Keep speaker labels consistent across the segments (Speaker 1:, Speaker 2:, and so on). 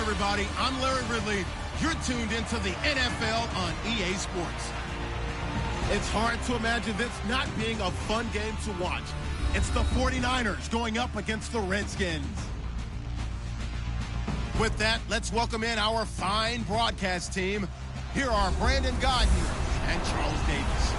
Speaker 1: everybody. I'm Larry Ridley. You're tuned into the NFL on EA Sports. It's hard to imagine this not being a fun game to watch. It's the 49ers going up against the Redskins. With that, let's welcome in our fine broadcast team. Here are Brandon Godden and Charles Davis.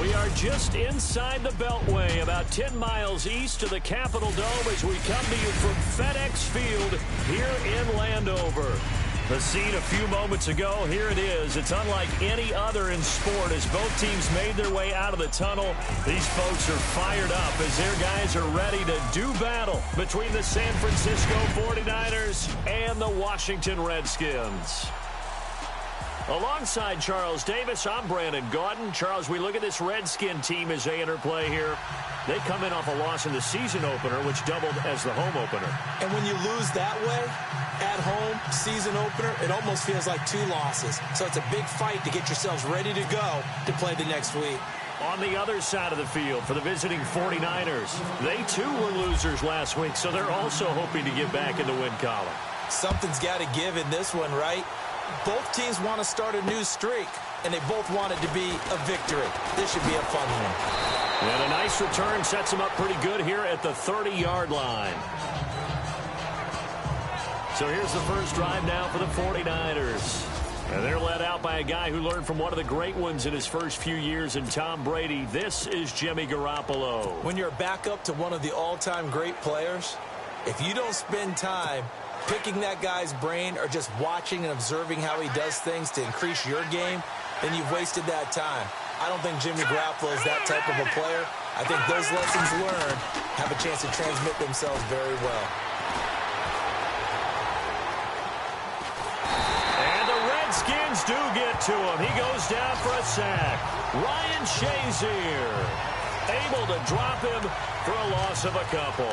Speaker 2: We are just inside the Beltway, about 10 miles east of the Capitol Dome as we come to you from FedEx Field here in Landover. The scene a few moments ago, here it is. It's unlike any other in sport as both teams made their way out of the tunnel. These folks are fired up as their guys are ready to do battle between the San Francisco 49ers and the Washington Redskins. Alongside Charles Davis, I'm Brandon Gaudin. Charles, we look at this Redskin team as they enter play here. They come in off a loss in the season opener, which doubled as the home opener.
Speaker 3: And when you lose that way, at home, season opener, it almost feels like two losses. So it's a big fight to get yourselves ready to go to play the next week.
Speaker 2: On the other side of the field for the visiting 49ers, they too were losers last week, so they're also hoping to get back in the win column.
Speaker 3: Something's got to give in this one, right? Both teams want to start a new streak, and they both want it to be a victory. This should be a fun one.
Speaker 2: And a nice return sets them up pretty good here at the 30-yard line. So here's the first drive now for the 49ers. And they're led out by a guy who learned from one of the great ones in his first few years in Tom Brady. This is Jimmy Garoppolo.
Speaker 3: When you're a backup to one of the all-time great players, if you don't spend time picking that guy's brain or just watching and observing how he does things to increase your game, then you've wasted that time. I don't think Jimmy Garoppolo is that type of a player. I think those lessons learned have a chance to transmit themselves very well.
Speaker 2: And the Redskins do get to him. He goes down for a sack. Ryan Shazier able to drop him for a loss of a couple.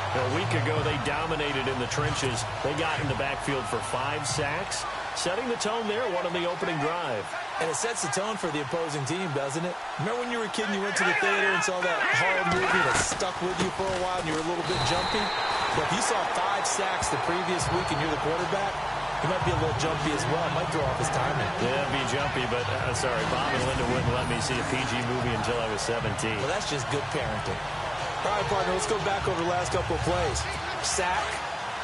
Speaker 2: A week ago, they dominated in the trenches. They got in the backfield for 5 sacks, setting the tone there, one on the opening drive.
Speaker 3: And it sets the tone for the opposing team, doesn't it? Remember when you were a kid and you went to the theater and saw that horror movie that stuck with you for a while and you were a little bit jumpy? Well, if you saw 5 sacks the previous week and you're the quarterback, he might be a little jumpy as well. Might throw off his timing.
Speaker 2: Yeah, be jumpy, but sorry, Bob and Linda wouldn't let me see a PG movie until I was 17.
Speaker 3: Well, that's just good parenting. All right, partner, let's go back over the last couple of plays. Sack,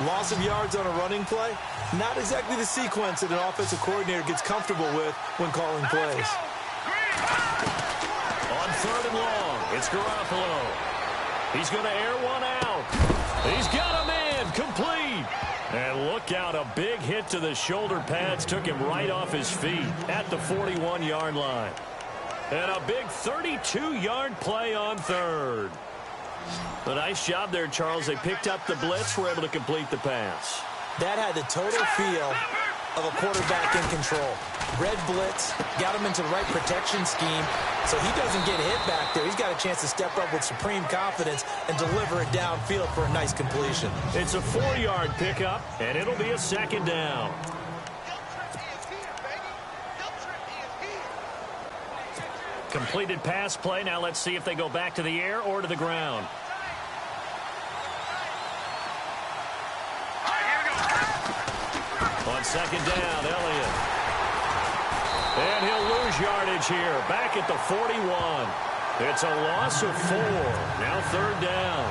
Speaker 3: loss of yards on a running play. Not exactly the sequence that an offensive coordinator gets comfortable with when calling plays.
Speaker 2: On 3rd and long, it's Garoppolo. He's going to air one out. He's got a man complete. And look out, a big hit to the shoulder pads took him right off his feet at the 41-yard line. And a big 32-yard play on 3rd. A nice job there, Charles. They picked up the blitz, were able to complete the pass.
Speaker 3: That had the total feel of a quarterback in control. Red blitz, got him into the right protection scheme, so he doesn't get hit back there. He's got a chance to step up with supreme confidence and deliver it downfield for a nice completion.
Speaker 2: It's a 4-yard pickup, and it'll be a 2nd down. Completed pass play. Now let's see if they go back to the air or to the ground. On 2nd down, Elliott. And he'll lose yardage here. Back at the 41. It's a loss of 4. Now 3rd down.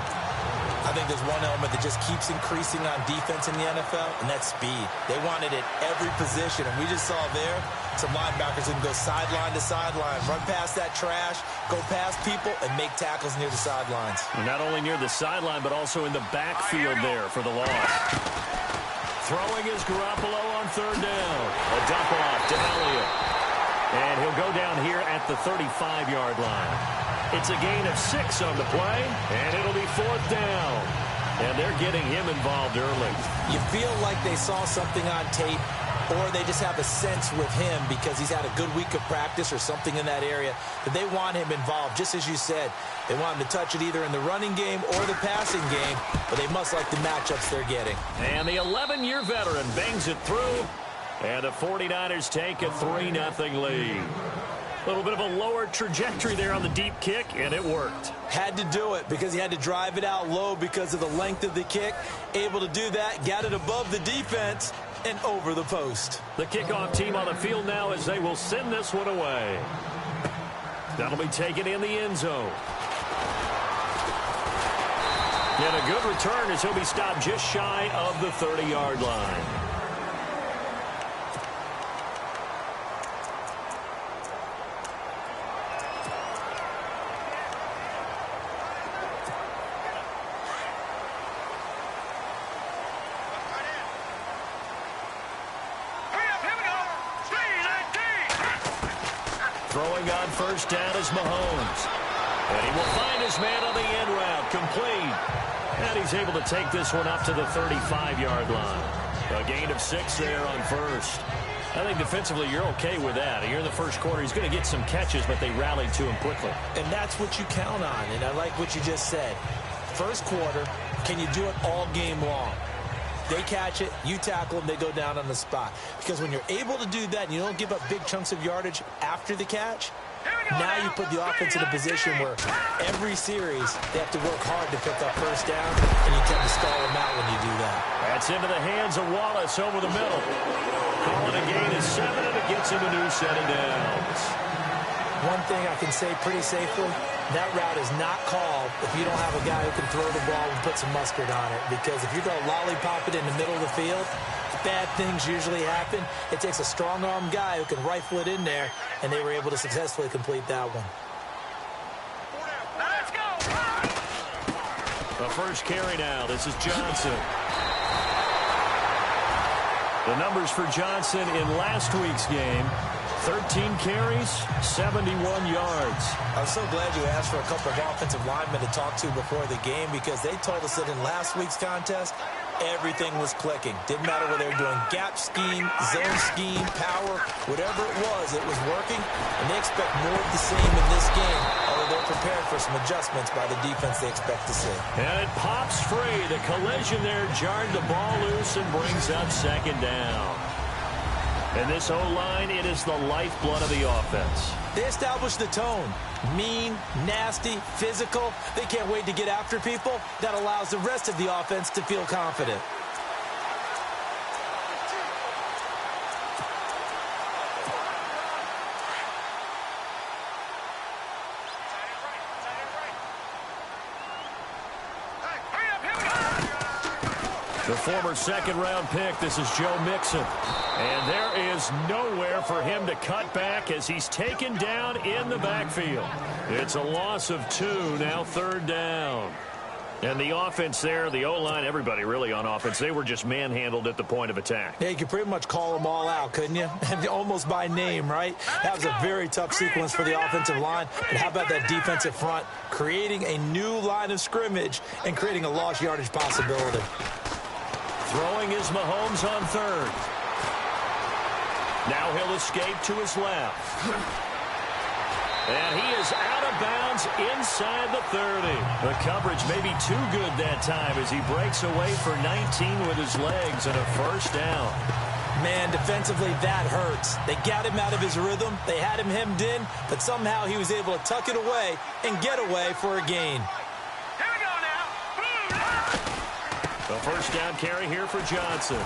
Speaker 3: I think there's one element that just keeps increasing on defense in the NFL, and that's speed. They want it at every position, and we just saw there some linebackers who can go sideline to sideline, run past that trash, go past people, and make tackles near the sidelines.
Speaker 2: Not only near the sideline, but also in the backfield there for the loss. Throwing is Garoppolo on 3rd down. A dump off to Elliott. And he'll go down here at the 35-yard line. It's a gain of 6 on the play, and it'll be 4th down. And they're getting him involved early.
Speaker 3: You feel like they saw something on tape, or they just have a sense with him because he's had a good week of practice or something in that area that they want him involved. Just as you said, they want him to touch it either in the running game or the passing game, but they must like the matchups they're getting.
Speaker 2: And the 11-year veteran bangs it through, and the 49ers take a 3-0 lead. A little bit of a lower trajectory there on the deep kick, and it worked.
Speaker 3: Had to do it because he had to drive it out low because of the length of the kick. Able to do that, got it above the defense and over the post.
Speaker 2: The kickoff team on the field now as they will send this one away. That'll be taken in the end zone. And a good return as he'll be stopped just shy of the 30-yard line. Throwing on first down is Mahomes. And he will find his man on the end route, complete. And he's able to take this one up to the 35-yard line. A gain of 6 there on first. I think defensively you're okay with that. Here in the first quarter, he's going to get some catches, but they rallied to him quickly.
Speaker 3: And that's what you count on, and I like what you just said. First quarter, can you do it all game long? They catch it, you tackle them, they go down on the spot. Because when you're able to do that and you don't give up big chunks of yardage after the catch, now you put the offense in a position where every series they have to work hard to pick up first down, and you tend to stall them out when you do that.
Speaker 2: That's into the hands of Wallace over the middle. Calling a gain is 7, and it gets him a new set of downs.
Speaker 3: One thing I can say pretty safely, that route is not called if you don't have a guy who can throw the ball and put some mustard on it. Because if you're going to lollipop it in the middle of the field, bad things usually happen. It takes a strong-arm guy who can rifle it in there, and they were able to successfully complete that one.
Speaker 2: Let's go! The first carry now. This is Johnson. The numbers for Johnson in last week's game: 13 carries, 71 yards.
Speaker 3: I'm so glad you asked for a couple of offensive linemen to talk to before the game, because they told us that in last week's contest, everything was clicking. Didn't matter whether they were doing gap scheme, zone scheme, power, whatever it was working. And they expect more of the same in this game, although they're prepared for some adjustments by the defense they expect to see.
Speaker 2: And it pops free. The collision there jarred the ball loose and brings up second down. And this O-line, it is the lifeblood of the offense.
Speaker 3: They establish the tone. Mean, nasty, physical. They can't wait to get after people. That allows the rest of the offense to feel confident.
Speaker 2: The former second-round pick, this is Joe Mixon. And there is nowhere for him to cut back as he's taken down in the backfield. It's a loss of 2, now third down. And the offense there, the O-line, everybody really on offense, they were just manhandled at the point of attack.
Speaker 3: Yeah, you could pretty much call them all out, couldn't you? Almost by name, right? That was a very tough sequence for the offensive line. But how about that defensive front, creating a new line of scrimmage and creating a lost yardage possibility.
Speaker 2: Throwing is Mahomes on third. Now he'll escape to his left. And he is out of bounds inside the 30. The coverage may be too good that time as he breaks away for 19 with his legs and a first down.
Speaker 3: Man, defensively, that hurts. They got him out of his rhythm. They had him hemmed in, but somehow he was able to tuck it away and get away for a gain.
Speaker 2: The first down carry here for Johnson.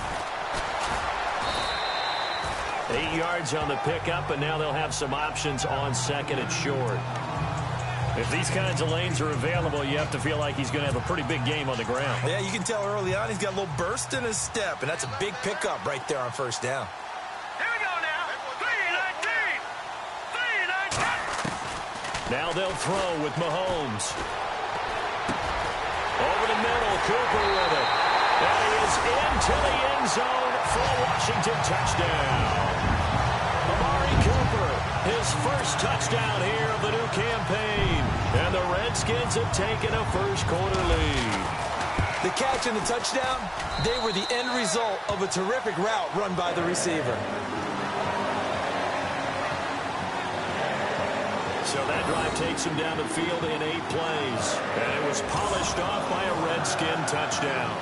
Speaker 2: 8 yards on the pickup, and now they'll have some options on second and short. If these kinds of lanes are available, you have to feel like he's going to have a pretty big game on the ground.
Speaker 3: Yeah, you can tell early on he's got a little burst in his step, and that's a big pickup right there on first down.
Speaker 4: Here we go now. 3-19.
Speaker 2: Now they'll throw with Mahomes. Over the middle, Cooper with it. That is into the end zone for a Washington touchdown. Amari Cooper, his first touchdown here of the new campaign. And the Redskins have taken a first-quarter lead.
Speaker 3: The catch and the touchdown, they were the end result of a terrific route run by the receiver.
Speaker 2: So that drive takes him down the field in 8 plays. And it was polished off by a Redskin touchdown.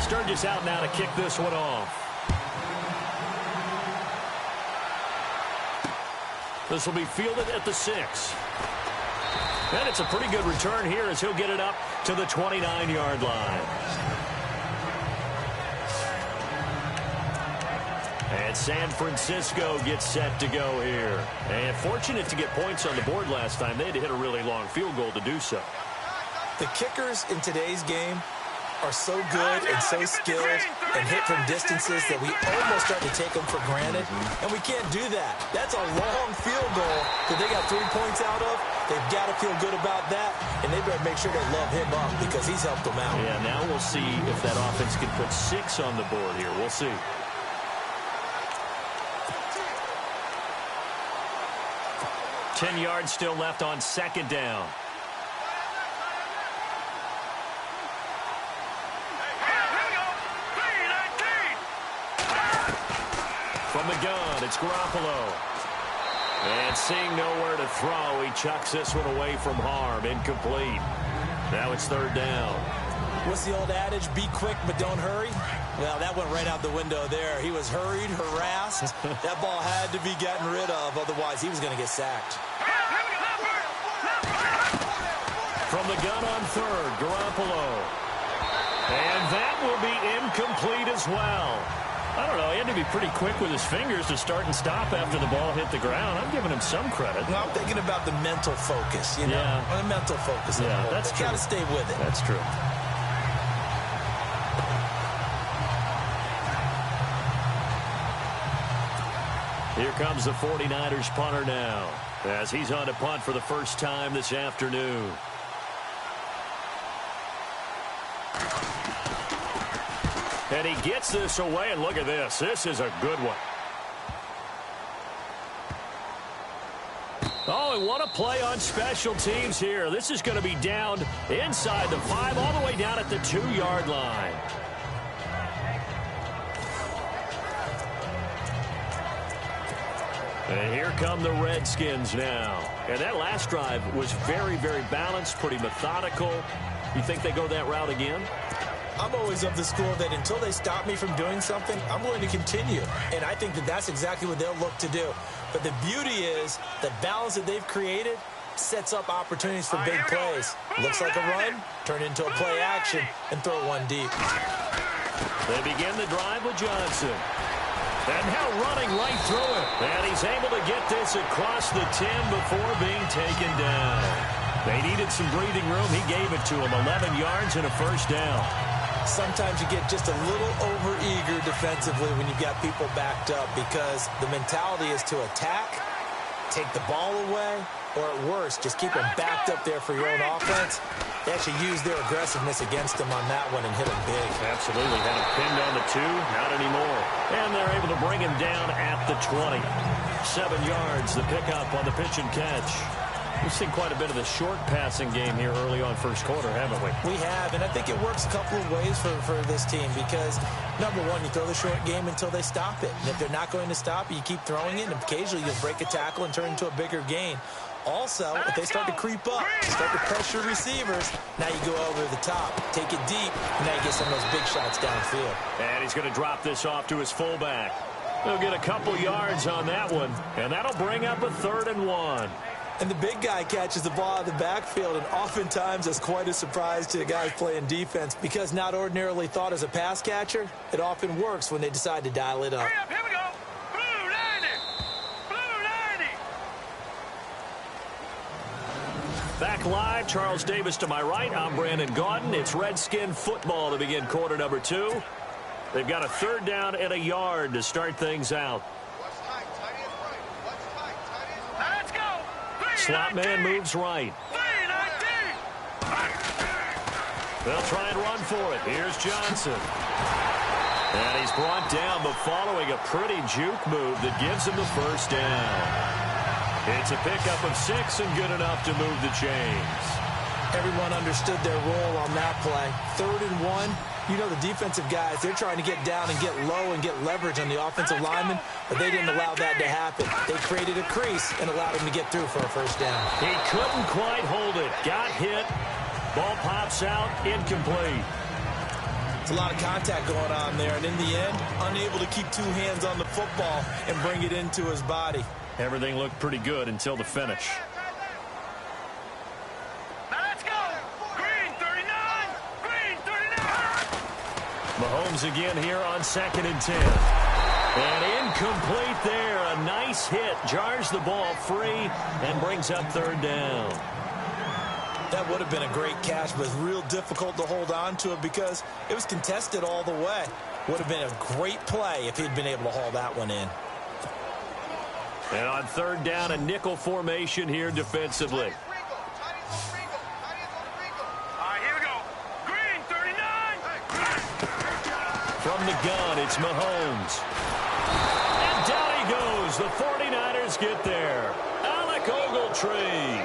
Speaker 2: Sturgis out now to kick this one off. This will be fielded at the 6. And it's a pretty good return here as he'll get it up to the 29-yard line. And San Francisco gets set to go here. And fortunate to get points on the board last time. They had to hit a really long field goal to do so.
Speaker 3: The kickers in today's game are so good and so skilled and hit from distances that we almost start to take them for granted. And we can't do that. That's a long field goal that they got 3 points out of. They've got to feel good about that, and they better make sure they love him up because he's helped them out.
Speaker 2: Yeah, now we'll see if that offense can put 6 on the board here. We'll see. Ten yards still left on second down. From the gun, it's Garoppolo. And seeing nowhere to throw, he chucks this one away from harm. Incomplete. Now it's third down.
Speaker 3: What's the old adage? Be quick, but don't hurry? Well, that went right out the window there. He was hurried, harassed. That ball had to be gotten rid of. Otherwise, he was going to get sacked.
Speaker 2: From the gun on third, Garoppolo. And that will be incomplete as well. I don't know. He had to be pretty quick with his fingers to start and stop after the ball hit the ground. I'm giving him some credit.
Speaker 3: No, I'm thinking about the mental focus, you know?
Speaker 2: Yeah.
Speaker 3: The mental focus.
Speaker 2: Yeah, that's true.
Speaker 3: Got to stay with it.
Speaker 2: That's true. Here comes the 49ers punter now as he's on to punt for the first time this afternoon. And he gets this away, and look at this. This is a good one. Oh, and what a play on special teams here. This is going to be down inside the 5, all the way down at the 2-yard line. And here come the Redskins now. And that last drive was very, very balanced, pretty methodical. You think they go that route again?
Speaker 3: I'm always of the school that until they stop me from doing something, I'm going to continue. And I think that that's exactly what they'll look to do. But the beauty is the balance that they've created sets up opportunities for big plays. Looks like a run, turn into a play action, and throw one deep.
Speaker 2: They begin the drive with Johnson. And now running right through it. And he's able to get this across the 10 before being taken down. They needed some breathing room. He gave it to him. 11 yards and a first down.
Speaker 3: Sometimes you get just a little over-eager defensively when you've got people backed up because the mentality is to attack, take the ball away, or at worst, just keep them backed up there for your own offense. They actually used their aggressiveness against them on that one and hit him big.
Speaker 2: Absolutely. Had him pinned on the 2. Not anymore. And they're able to bring him down at the 20. 7 yards, the pickup on the pitch and catch. We've seen quite a bit of the short passing game here early on first quarter, haven't we?
Speaker 3: We have, and I think it works a couple of ways for this team because, number one, you throw the short game until they stop it. And if they're not going to stop it, you keep throwing it, and occasionally you'll break a tackle and turn into a bigger gain. Also, if they start to creep up, start to pressure receivers, now you go over the top, take it deep, and now you get some of those big shots downfield.
Speaker 2: And he's going to drop this off to his fullback. He'll get a couple yards on that one, and that'll bring up a 3rd and 1.
Speaker 3: And the big guy catches the ball out of the backfield, and oftentimes that's quite a surprise to the guys playing defense because not ordinarily thought as a pass catcher, it often works when they decide to dial it up.
Speaker 4: Hurry up, here we go. Blue 90. Blue 90.
Speaker 2: Back live, Charles Davis to my right. I'm Brandon Gaudin. It's Redskin football to begin quarter number 2. They've got a 3rd down and a yard to start things out. Slot man moves right. They'll try and run for it. Here's Johnson. And he's brought down, but following a pretty juke move that gives him the first down. It's a pickup of 6 and good enough to move the chains.
Speaker 3: Everyone understood their role on that play. 3rd and 1. You know the defensive guys, they're trying to get down and get low and get leverage on the offensive lineman, but they didn't allow that to happen. They created a crease and allowed him to get through for a first down.
Speaker 2: He couldn't quite hold it. Got hit. Ball pops out. Incomplete.
Speaker 3: It's a lot of contact going on there, and in the end, unable to keep 2 hands on the football and bring it into his body.
Speaker 2: Everything looked pretty good until the finish.
Speaker 4: Now let's go. Green 39. Green 39.
Speaker 2: Mahomes again here on 2nd and 10. And incomplete there. A nice hit. Jars the ball free and brings up 3rd down.
Speaker 3: That would have been a great catch, but it's real difficult to hold on to it because it was contested all the way. Would have been a great play if he'd been able to haul that one in.
Speaker 2: And on 3rd down, a nickel formation here defensively.
Speaker 4: All right, here we go. Green 39.
Speaker 2: From the gun, it's Mahomes. And down he goes. The 49ers get there. Alec Ogletree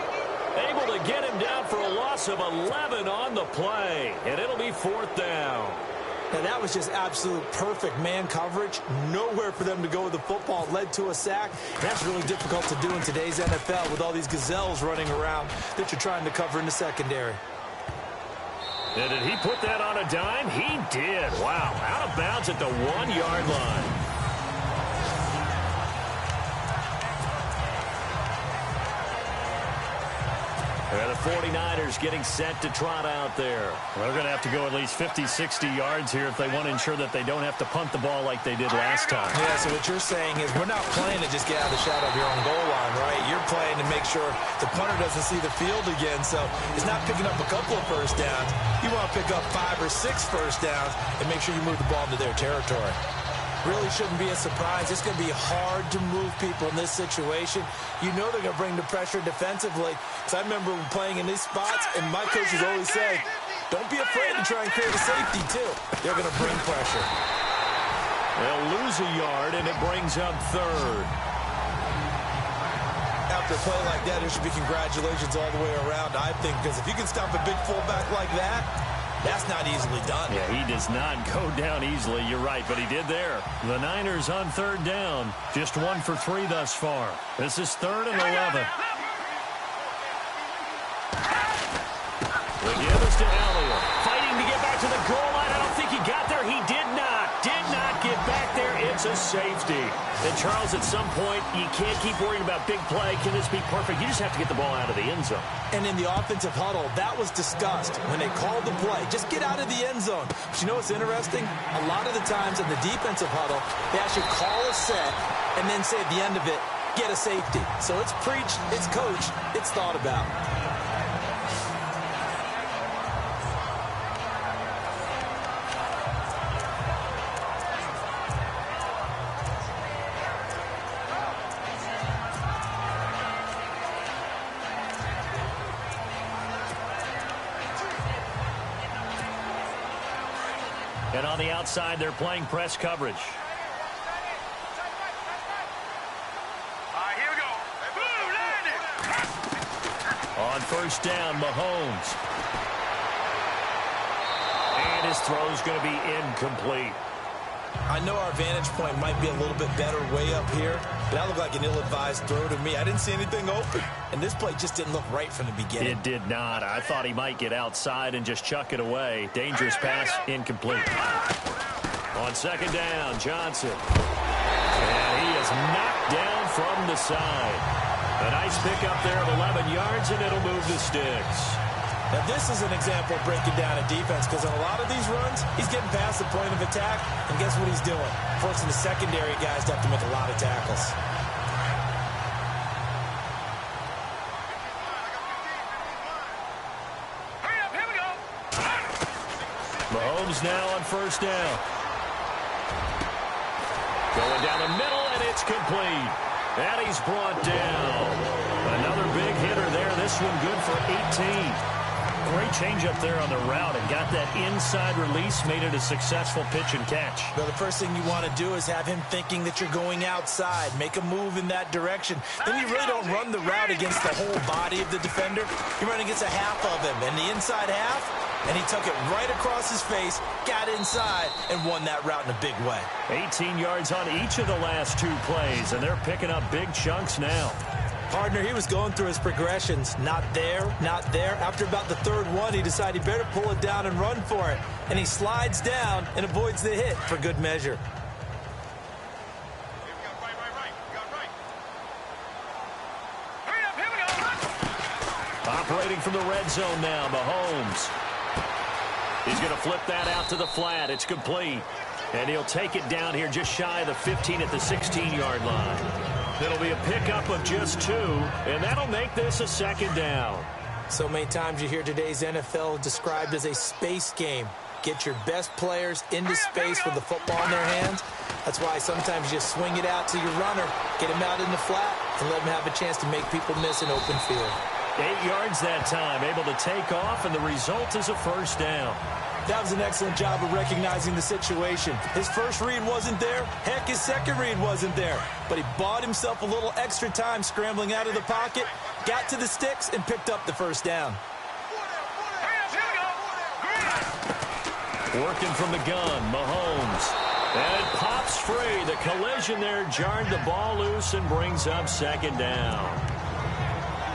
Speaker 2: able to get him down for a loss of 11 on the play. And it'll be 4th down.
Speaker 3: And that was just absolute perfect man coverage. Nowhere for them to go with the football. Led to a sack. That's really difficult to do in today's NFL with all these gazelles running around that you're trying to cover in the secondary.
Speaker 2: And did he put that on a dime? He did. Wow. Out of bounds at the 1-yard line. And the 49ers getting set to trot out there.
Speaker 5: Well, they're going to have to go at least 50, 60 yards here if they want to ensure that they don't have to punt the ball like they did last time.
Speaker 3: Yeah, so what you're saying is we're not playing to just get out of the shadow of your own goal line, right? You're playing to make sure the punter doesn't see the field again. So it's not picking up a couple of first downs. You want to pick up 5 or 6 first downs and make sure you move the ball into their territory. Really shouldn't be a surprise. It's going to be hard to move people in this situation. You know they're going to bring the pressure defensively. Because I remember playing in these spots, and my coaches always say, don't be afraid to try and create a safety, too. They're going to bring pressure.
Speaker 2: They'll lose a yard, and it brings up 3rd.
Speaker 3: After a play like that, there should be congratulations all the way around, I think. Because if you can stop a big fullback like that, that's not easily done.
Speaker 2: Yeah, he does not go down easily. You're right, but he did there. The Niners on 3rd down. Just 1 for 3 thus far. This is 3rd and 11. The give is to Elliott. Fighting to get back to the goal line. I don't think he got there. He did not. Did not get back there. It's a safety. And, Charles, at some point, you can't keep worrying about big play. Can this be perfect? You just have to get the ball out of the end zone.
Speaker 3: And in the offensive huddle, that was discussed when they called the play. Just get out of the end zone. But you know what's interesting? A lot of the times in the defensive huddle, they actually call a set and then say at the end of it, get a safety. So it's preached, it's coached, it's thought about.
Speaker 2: And on the outside, they're playing press coverage.
Speaker 4: All right, here we go. Blue landed.
Speaker 2: On 1st down, Mahomes. And his throw's going to be incomplete.
Speaker 3: I know our vantage point might be a little bit better way up here, but that looked like an ill-advised throw to me. I didn't see anything open, and this play just didn't look right from the beginning.
Speaker 2: It did not. I thought he might get outside and just chuck it away. Dangerous pass, incomplete. On 2nd down, Johnson. And he is knocked down from the side. A nice pickup there of 11 yards, and it'll move the sticks.
Speaker 3: Now, this is an example of breaking down a defense because on a lot of these runs, he's getting past the point of attack, and guess what he's doing? Forcing the secondary guys to have to make a lot of tackles.
Speaker 4: Hurry up, here we go.
Speaker 2: Mahomes now on 1st down. Going down the middle, and it's complete. And he's brought down. Another big hitter there. This one good for 18.
Speaker 5: Great change up there on the route and got that inside release, made it a successful pitch and catch.
Speaker 3: Well, the first thing you want to do is have him thinking that you're going outside, make a move in that direction. Then you really don't run the route against the whole body of the defender. You run against a half of him, and the inside half, and he took it right across his face, got inside, and won that route in a big way.
Speaker 2: 18 yards on each of the last 2 plays, and they're picking up big chunks now.
Speaker 3: Partner, he was going through his progressions. Not there, not there. After about the 3rd one, he decided he better pull it down and run for it. And he slides down and avoids the hit for good measure.
Speaker 2: Operating from the red zone now, Mahomes. He's going to flip that out to the flat. It's complete. And he'll take it down here just shy of the 15 at the 16-yard line. It'll be a pickup of just 2, and that'll make this a second down.
Speaker 3: So many times you hear today's NFL described as a space game. Get your best players into space with the football in their hands. That's why sometimes you just swing it out to your runner, get him out in the flat, and let him have a chance to make people miss an open field.
Speaker 2: 8 yards that time, able to take off, and the result is a first down.
Speaker 3: That was an excellent job of recognizing the situation. His first read wasn't there. Heck, his second read wasn't there. But he bought himself a little extra time scrambling out of the pocket, got to the sticks, and picked up the first down.
Speaker 2: Working from the gun, Mahomes. And it pops free. The collision there jarred the ball loose and brings up second down.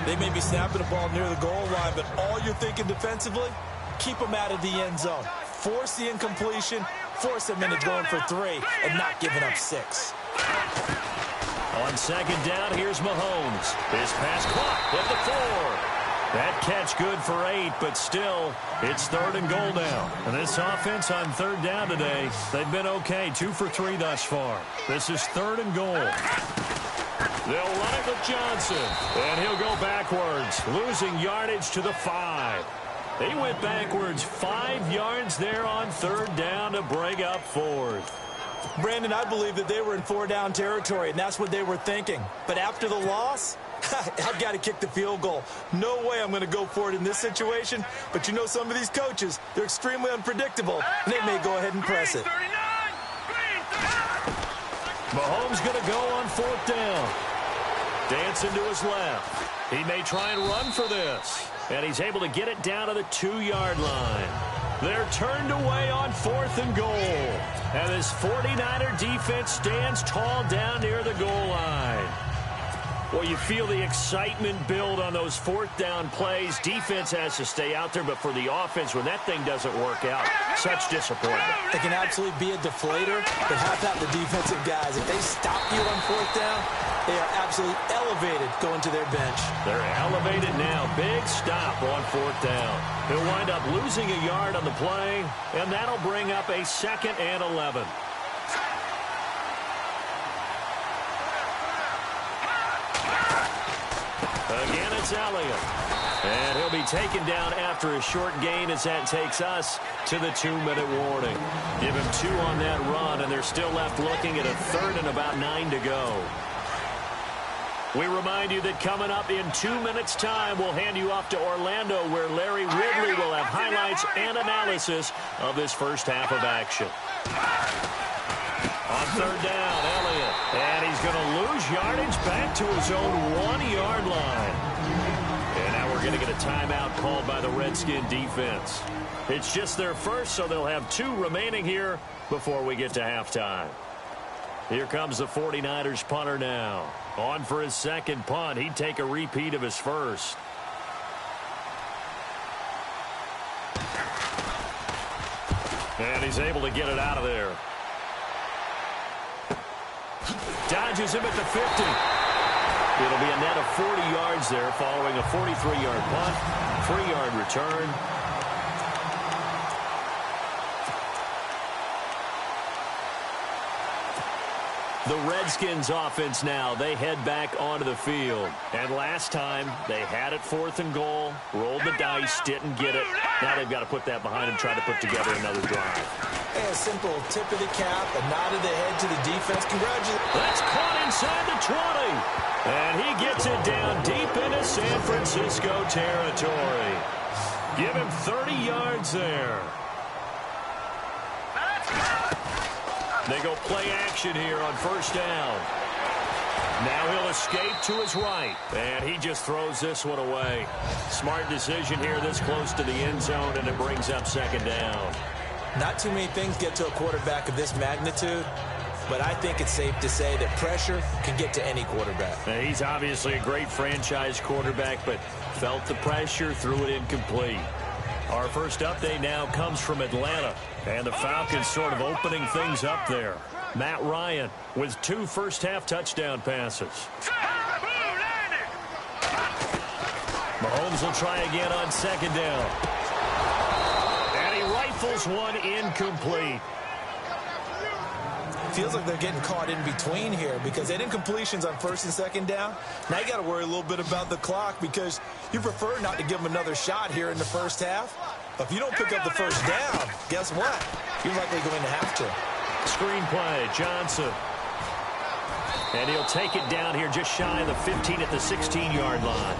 Speaker 3: They may be snapping the ball near the goal line, but all you're thinking defensively, keep them out of the end zone. Force the incompletion, force them into going for 3, and not giving up 6.
Speaker 2: On second down, here's Mahomes. His pass caught at the 4. That catch good for 8, but still, it's 3rd and goal now. And this offense on 3rd down today, they've been okay. 2 for 3 thus far. This is 3rd and goal. They'll run it with Johnson, and he'll go backwards, losing yardage to the 5. He went backwards 5 yards there on 3rd down to bring up 4th.
Speaker 3: Brandon, I believe that they were in 4-down territory, and that's what they were thinking. But after the loss, I've got to kick the field goal. No way I'm going to go for it in this situation. But you know some of these coaches, they're extremely unpredictable, and they may go ahead and press it.
Speaker 2: Mahomes going to go on 4th down. Dancing to his left. He may try and run for this. And he's able to get it down to the 2-yard line. They're turned away on 4th and goal. And this 49er defense stands tall down near the goal line. Well, you feel the excitement build on those 4th down plays. Defense has to stay out there, but for the offense, when that thing doesn't work out, such disappointment.
Speaker 3: It can absolutely be a deflator, but how about the defensive guys? If they stop you on 4th down, they are absolutely elevated going to their bench.
Speaker 2: They're elevated now. Big stop on 4th down. He'll wind up losing a yard on the play, and that'll bring up a 2nd and 11. Again, it's Elliott. And he'll be taken down after a short gain as that takes us to the 2-minute warning. Give him 2 on that run, and they're still left looking at a 3rd and about 9 to go. We remind you that coming up in 2 minutes' time, we'll hand you off to Orlando, where Larry Ridley will have highlights and analysis of this first half of action. On 3rd down, Elliott. And he's going to lose yardage back to his own 1-yard line. And now we're going to get a timeout called by the Redskin defense. It's just their first, so they'll have 2 remaining here before we get to halftime. Here comes the 49ers punter now. On for his 2nd punt. He'd take a repeat of his first. And he's able to get it out of there. Dodges him at the 50. It'll be a net of 40 yards there following a 43-yard punt, 3-yard return. The Redskins offense now, they head back onto the field. And last time, they had it 4th and goal, rolled the dice, didn't get it. Now they've got to put that behind them, try to put together another drive.
Speaker 3: Hey, a simple tip of the cap, a nod of the head to the defense. Congratulations.
Speaker 2: That's caught inside the 20. And he gets it down deep into San Francisco territory. Give him 30 yards there. They go play action here on 1st down. Now he'll escape to his right. And he just throws this one away. Smart decision here this close to the end zone, and it brings up 2nd down.
Speaker 3: Not too many things get to a quarterback of this magnitude, but I think it's safe to say that pressure can get to any quarterback.
Speaker 2: Now, he's obviously a great franchise quarterback, but felt the pressure, threw it incomplete. Our first update now comes from Atlanta, and the Falcons sort of opening things up there. Matt Ryan with 2 first-half touchdown passes. Mahomes will try again on second down. And he rifles one incomplete.
Speaker 3: Feels like they're getting caught in between here because they did incompletions on first and second down. Now you got to worry a little bit about the clock because you prefer not to give them another shot here in the first half. But if you don't pick up the first down, guess what? You're likely going to have to.
Speaker 2: Screen play, Johnson. And he'll take it down here just shy of the 15 at the 16-yard line.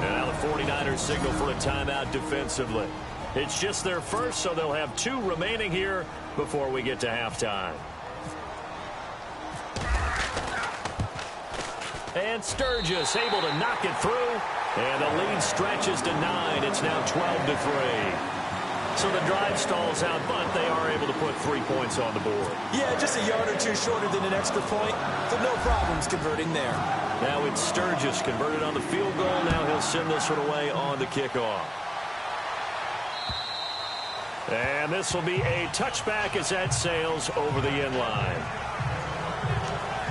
Speaker 2: And now the 49ers signal for a timeout defensively. It's just their first, so they'll have 2 remaining here before we get to halftime. And Sturgis able to knock it through. And the lead stretches to 9. It's now 12-3. So the drive stalls out, but they are able to put 3 points on the board.
Speaker 3: Yeah, just a yard or 2 shorter than an extra point. So no problems converting there.
Speaker 2: Now it's Sturgis converted on the field goal. Now he'll send this one away on the kickoff. And this will be a touchback as that sails over the end line.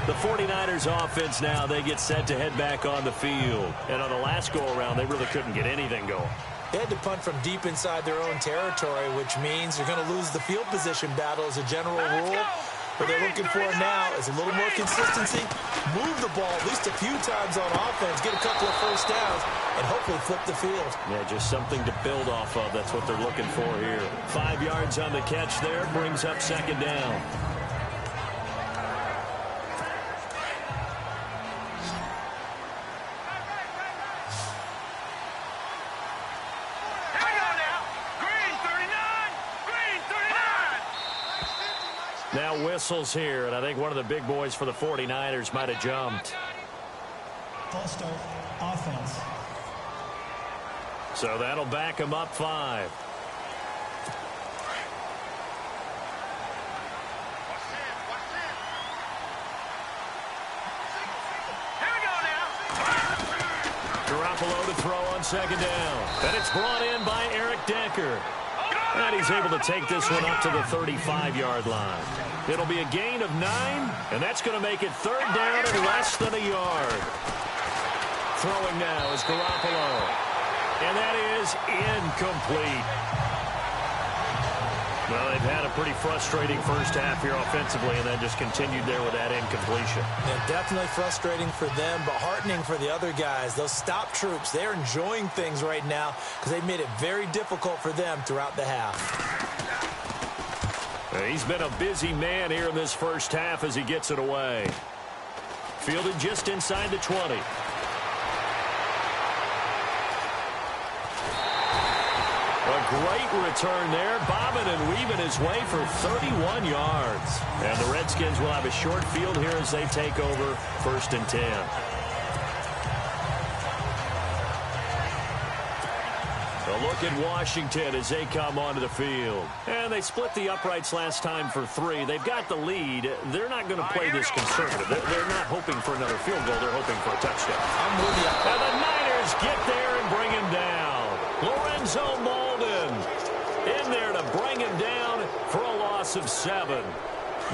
Speaker 2: The 49ers offense now, they get set to head back on the field. And on the last go-around, they really couldn't get anything going.
Speaker 3: They had to punt from deep inside their own territory, which means you're going to lose the field position battle as a general rule. What they're looking for now is a little more consistency, move the ball at least a few times on offense, get a couple of first downs, and hopefully flip the field.
Speaker 2: Yeah, just something to build off of. That's what they're looking for here. 5 yards on the catch there, brings up second down. Now whistles here, and I think one of the big boys for the 49ers might have jumped.
Speaker 6: False start, offense.
Speaker 2: So that'll back him up 5.
Speaker 4: Here we go now.
Speaker 2: Garoppolo to throw on second down. And it's brought in by Eric Decker. And he's able to take this one up to the 35-yard line. It'll be a gain of 9, and that's going to make it 3rd down and less than a yard. Throwing now is Garoppolo. And that is incomplete. Well, they've had a pretty frustrating first half here offensively and then just continued there with that incompletion.
Speaker 3: Yeah, definitely frustrating for them, but heartening for the other guys. Those stop troops, they're enjoying things right now because they've made it very difficult for them throughout the half.
Speaker 2: He's been a busy man here in this first half as he gets it away. Fielded just inside the 20. A great return there, bobbing and weaving his way for 31 yards. And the Redskins will have a short field here as they take over 1st and 10. A look at Washington as they come onto the field. And they split the uprights last time for 3. They've got the lead. They're not going to play this conservative. They're not hoping for another field goal. They're hoping for a touchdown.
Speaker 3: I'm with you.
Speaker 2: And the Niners get there and bring him down. Lorenzo Molden in there to bring him down for a loss of 7.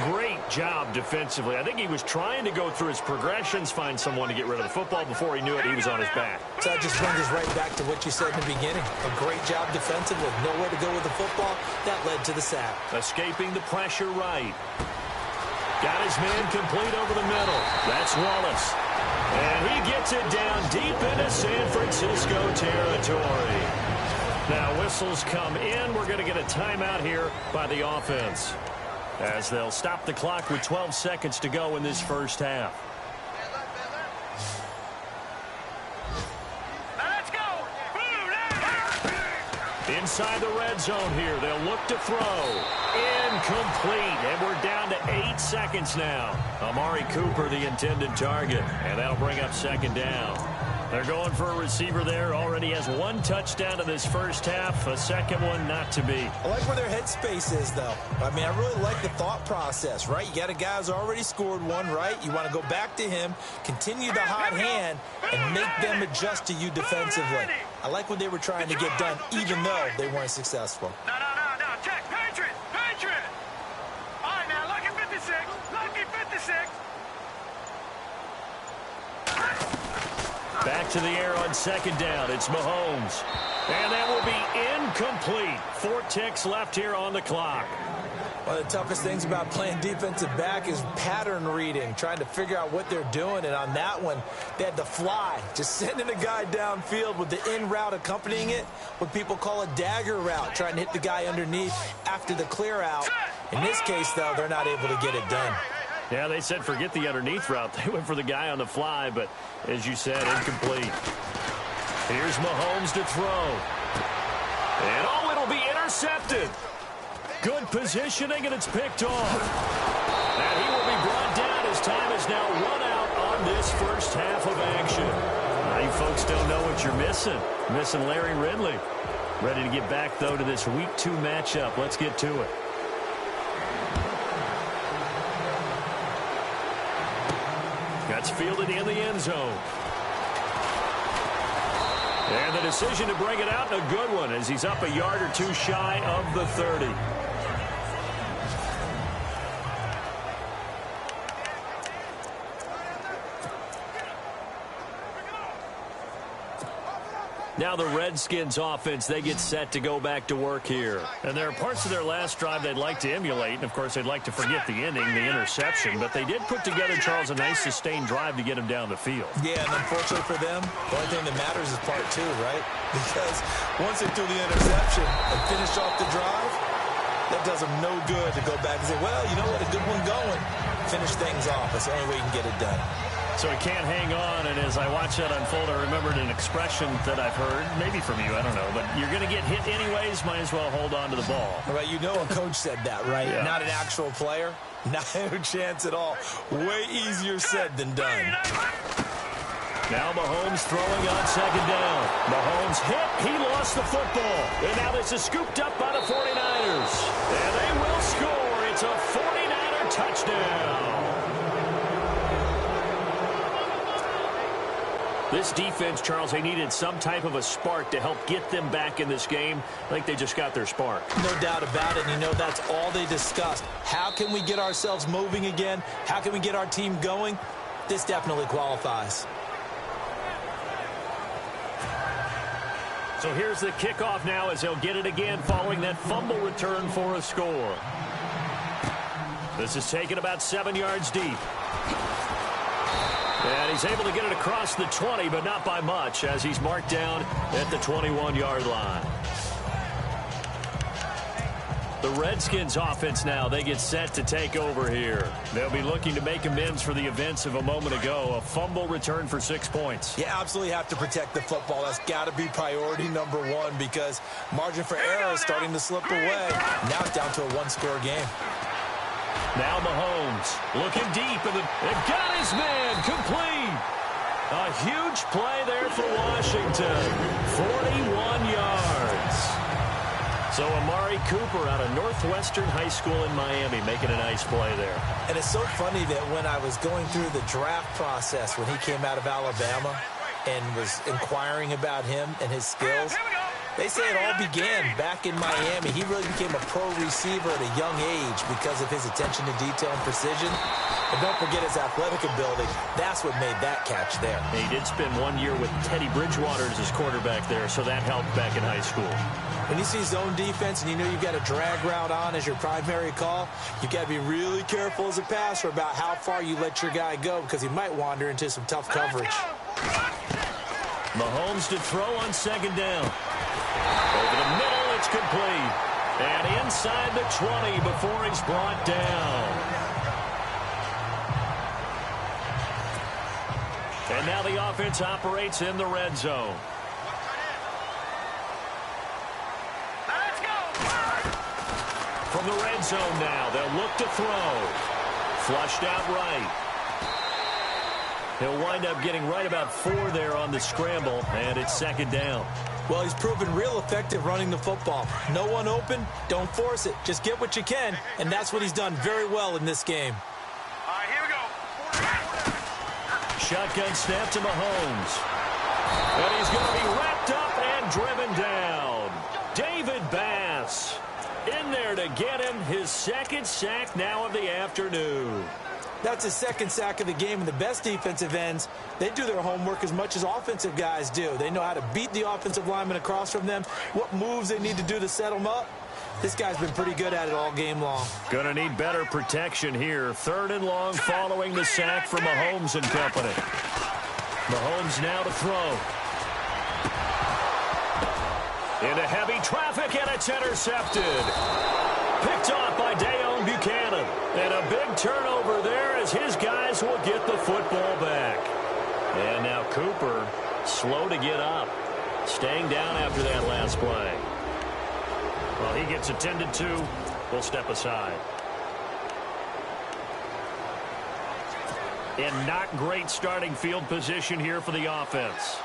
Speaker 2: Great job defensively. I think he was trying to go through his progressions, find someone to get rid of the football. Before he knew it, he was on his back.
Speaker 3: So that just brings us right back to what you said in the beginning. A great job defensively. Nowhere to go with the football. That led to the sack.
Speaker 2: Escaping the pressure right. Got his man complete over the middle. That's Wallace. And he gets it down deep into San Francisco territory. Now whistles come in. We're going to get a timeout here by the offense, as they'll stop the clock with 12 seconds to go in this first half.
Speaker 4: Let's go.
Speaker 2: Inside the red zone here, they'll look to throw. Incomplete, and we're down to 8 seconds now. Amari Cooper, the intended target, and that'll bring up 2nd down. They're going for a receiver there. Already has 1 touchdown in this first half. A second one not to be.
Speaker 3: I like where their headspace is, though. I mean, I really like the thought process, right? You got a guy who's already scored 1, right? You want to go back to him, continue the hot hand, and make them adjust to you defensively. I like what they were trying to get done, even though they weren't successful.
Speaker 4: No. Check. Patriot. All right, now, lucky 56. Lucky 56.
Speaker 2: Back to the air on second down. It's Mahomes. And that will be incomplete. 4 ticks left here on the clock.
Speaker 3: One of the toughest things about playing defensive back is pattern reading, trying to figure out what they're doing. And on that one, they had the fly, just sending a guy downfield with the in route accompanying it, what people call a dagger route, trying to hit the guy underneath after the clear out. In this case, though, they're not able to get it done.
Speaker 2: Yeah, they said forget the underneath route. They went for the guy on the fly, but as you said, incomplete. Here's Mahomes to throw. And oh, it'll be intercepted. Good positioning, and it's picked off. And he will be brought down as time is now run out on this first half of action. Now you folks don't know what you're missing. Missing Larry Ridley. Ready to get back, though, to this Week 2 matchup. Let's get to it. That's fielded in the end zone. And the decision to bring it out, a good one, as he's up a yard or two shy of the 30. Now the Redskins offense, they get set to go back to work here. And there are parts of their last drive they'd like to emulate. And, of course, they'd like to forget the ending, the interception. But they did put together, Charles, a nice sustained drive to get him down the field.
Speaker 3: Yeah, and unfortunately for them, the only thing that matters is part 2, right? Because once they threw the interception and finished off the drive, that does them no good to go back and say, well, you know what, a good one going. Finish things off. That's the only way you can get it done.
Speaker 2: So he can't hang on, and as I watch that unfold, I remembered an expression that I've heard, maybe from you, I don't know, but you're going to get hit anyways, might as well hold on to the ball.
Speaker 3: Well, you know a coach said that, right?
Speaker 2: Yeah.
Speaker 3: Not an actual player. Not a chance at all. Way easier said than done.
Speaker 2: Now Mahomes throwing on second down. Mahomes hit, he lost the football. And now this is scooped up by the 49ers. And they will score. It's a 49er touchdown. This defense, Charles, they needed some type of a spark to help get them back in this game. I think they just got their spark.
Speaker 3: No doubt about it. And you know, that's all they discussed. How can we get ourselves moving again? How can we get our team going? This definitely qualifies.
Speaker 2: So here's the kickoff now as they'll get it again following that fumble return for a score. This is taken about 7 yards deep. And he's able to get it across the 20, but not by much, as he's marked down at the 21-yard line. The Redskins offense now, they get set to take over here. They'll be looking to make amends for the events of a moment ago. A fumble return for 6 points.
Speaker 3: You absolutely have to protect the football. That's got to be priority number 1 because margin for error is starting to slip away. Now it's down to a 1-score game.
Speaker 2: Now Mahomes looking deep, and they've got his man complete. A huge play there for Washington. 41 yards. So Amari Cooper out of Northwestern High School in Miami making a nice play there.
Speaker 3: And it's so funny that when I was going through the draft process when he came out of Alabama and was inquiring about him and his skills, they say it all began back in Miami. He really became a pro receiver at a young age because of his attention to detail and precision. And don't forget his athletic ability. That's what made that catch there.
Speaker 2: And he did spend 1 year with Teddy Bridgewater as his quarterback there, so that helped back in high school.
Speaker 3: When you see zone defense and you know you've got a drag route on as your primary call, you've got to be really careful as a passer about how far you let your guy go because he might wander into some tough coverage.
Speaker 2: Mahomes to throw on second down. Over the middle, it's complete. And inside the 20 before he's brought down. And now the offense operates in the red zone. From the red zone now, they'll look to throw. Flushed out right. He'll wind up getting right about 4 there on the scramble, and it's second down.
Speaker 3: Well, he's proven real effective running the football. No one open, don't force it. Just get what you can, and that's what he's done very well in this game.
Speaker 4: All right, here we go.
Speaker 2: Shotgun snap to Mahomes. And he's going to be wrapped up and driven down. David Bass in there to get him his second sack now of the afternoon.
Speaker 3: That's his second sack of the game, and the best defensive ends, they do their homework as much as offensive guys do. They know how to beat the offensive lineman across from them, what moves they need to do to set them up. This guy's been pretty good at it all game long.
Speaker 2: Going to need better protection here. 3rd and long following the sack from Mahomes and company. Mahomes now to throw. Into heavy traffic, and it's intercepted. Picked off by Dayon Buchanan. And a big turnover there as his guys will get the football back. And now Cooper, slow to get up. Staying down after that last play. Well, he gets attended to. We'll step aside. And not great starting field position here for the offense.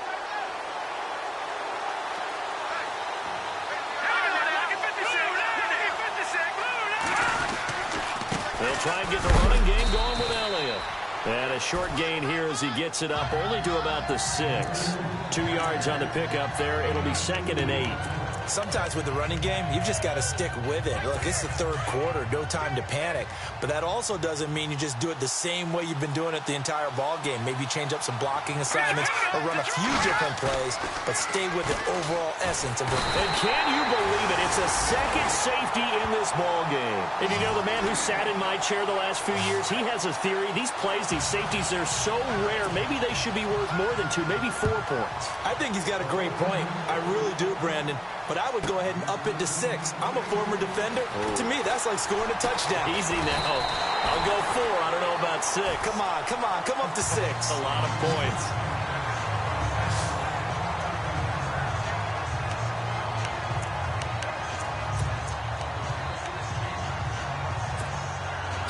Speaker 2: They'll try and get the running game going with Elliott. And a short gain here as he gets it up only to about the 6. 2 yards on the pickup there. It'll be 2nd and 8.
Speaker 3: Sometimes with the running game, you've just got to stick with it. Look, it's the 3rd quarter, no time to panic. But that also doesn't mean you just do it the same way you've been doing it the entire ball game. Maybe change up some blocking assignments or run a few different plays, but stay with the overall essence of it.
Speaker 2: And can you believe it? It's a second safety in this ball game. And you know, the man who sat in my chair the last few years, he has a theory. These plays, these safeties, they're so rare. Maybe they should be worth more than 2, maybe 4 points.
Speaker 3: I think he's got a great point. I really do, Brandon. But I would go ahead and up it to 6. I'm a former defender. To me, that's like scoring a touchdown.
Speaker 2: Easy now. I'll go 4. I don't know about 6.
Speaker 3: Come on. Come up to 6.
Speaker 2: A lot of points.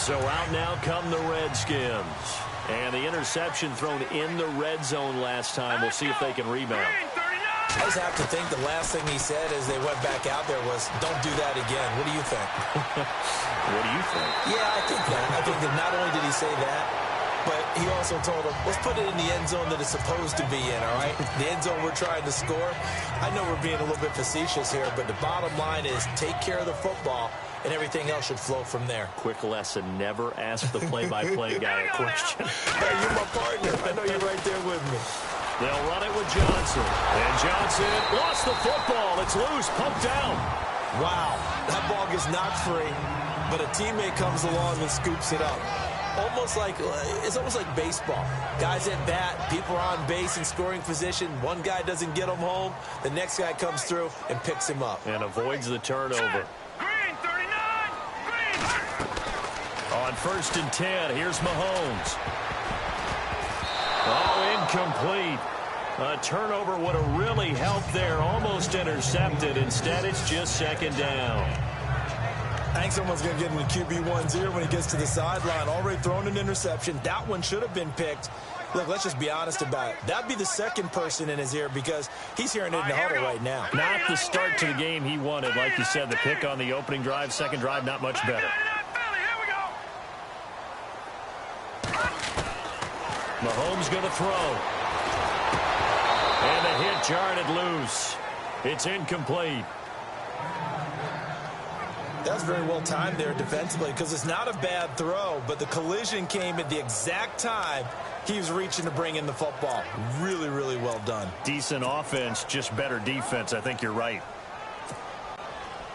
Speaker 2: So out now come the Redskins. And the interception thrown in the red zone last time. We'll see if they can rebound.
Speaker 3: I just have to think the last thing he said as they went back out there was, don't do that again. What do you think?
Speaker 2: What do you think?
Speaker 3: Yeah, I think that. I think that not only did he say that, but he also told them, let's put it in the end zone that it's supposed to be in, all right? The end zone we're trying to score. I know we're being a little bit facetious here, but the bottom line is take care of the football, and everything else should flow from there.
Speaker 2: Quick lesson, never ask the play-by-play guy a question.
Speaker 3: Hey, you're my partner. I know you're right there with me.
Speaker 2: They'll run it with Johnson. And Johnson lost the football. It's loose, pumped down.
Speaker 3: Wow, that ball gets knocked free, but a teammate comes along and scoops it up. It's almost like baseball. Guys at bat, people are on base in scoring position. One guy doesn't get him home. The next guy comes through and picks him up.
Speaker 2: And avoids the turnover.
Speaker 4: Green 39. Green.
Speaker 2: On 1st and 10, here's Mahomes. Oh, incomplete. A turnover would have really helped there. Almost intercepted. Instead, it's just 2nd down.
Speaker 3: I think someone's going to get into QB1-0 when he gets to the sideline. Already thrown an interception. That one should have been picked. Look, let's just be honest about it. That'd be the second person in his ear because he's hearing it in the huddle right now.
Speaker 2: Not the start to the game he wanted. Like you said, the pick on the opening drive, second drive, not much better. Mahomes going to throw. And the hit jarred it loose. It's incomplete.
Speaker 3: That's very well timed there defensively because it's not a bad throw, but the collision came at the exact time he was reaching to bring in the football. Really, really well done.
Speaker 2: Decent offense, just better defense. I think you're right.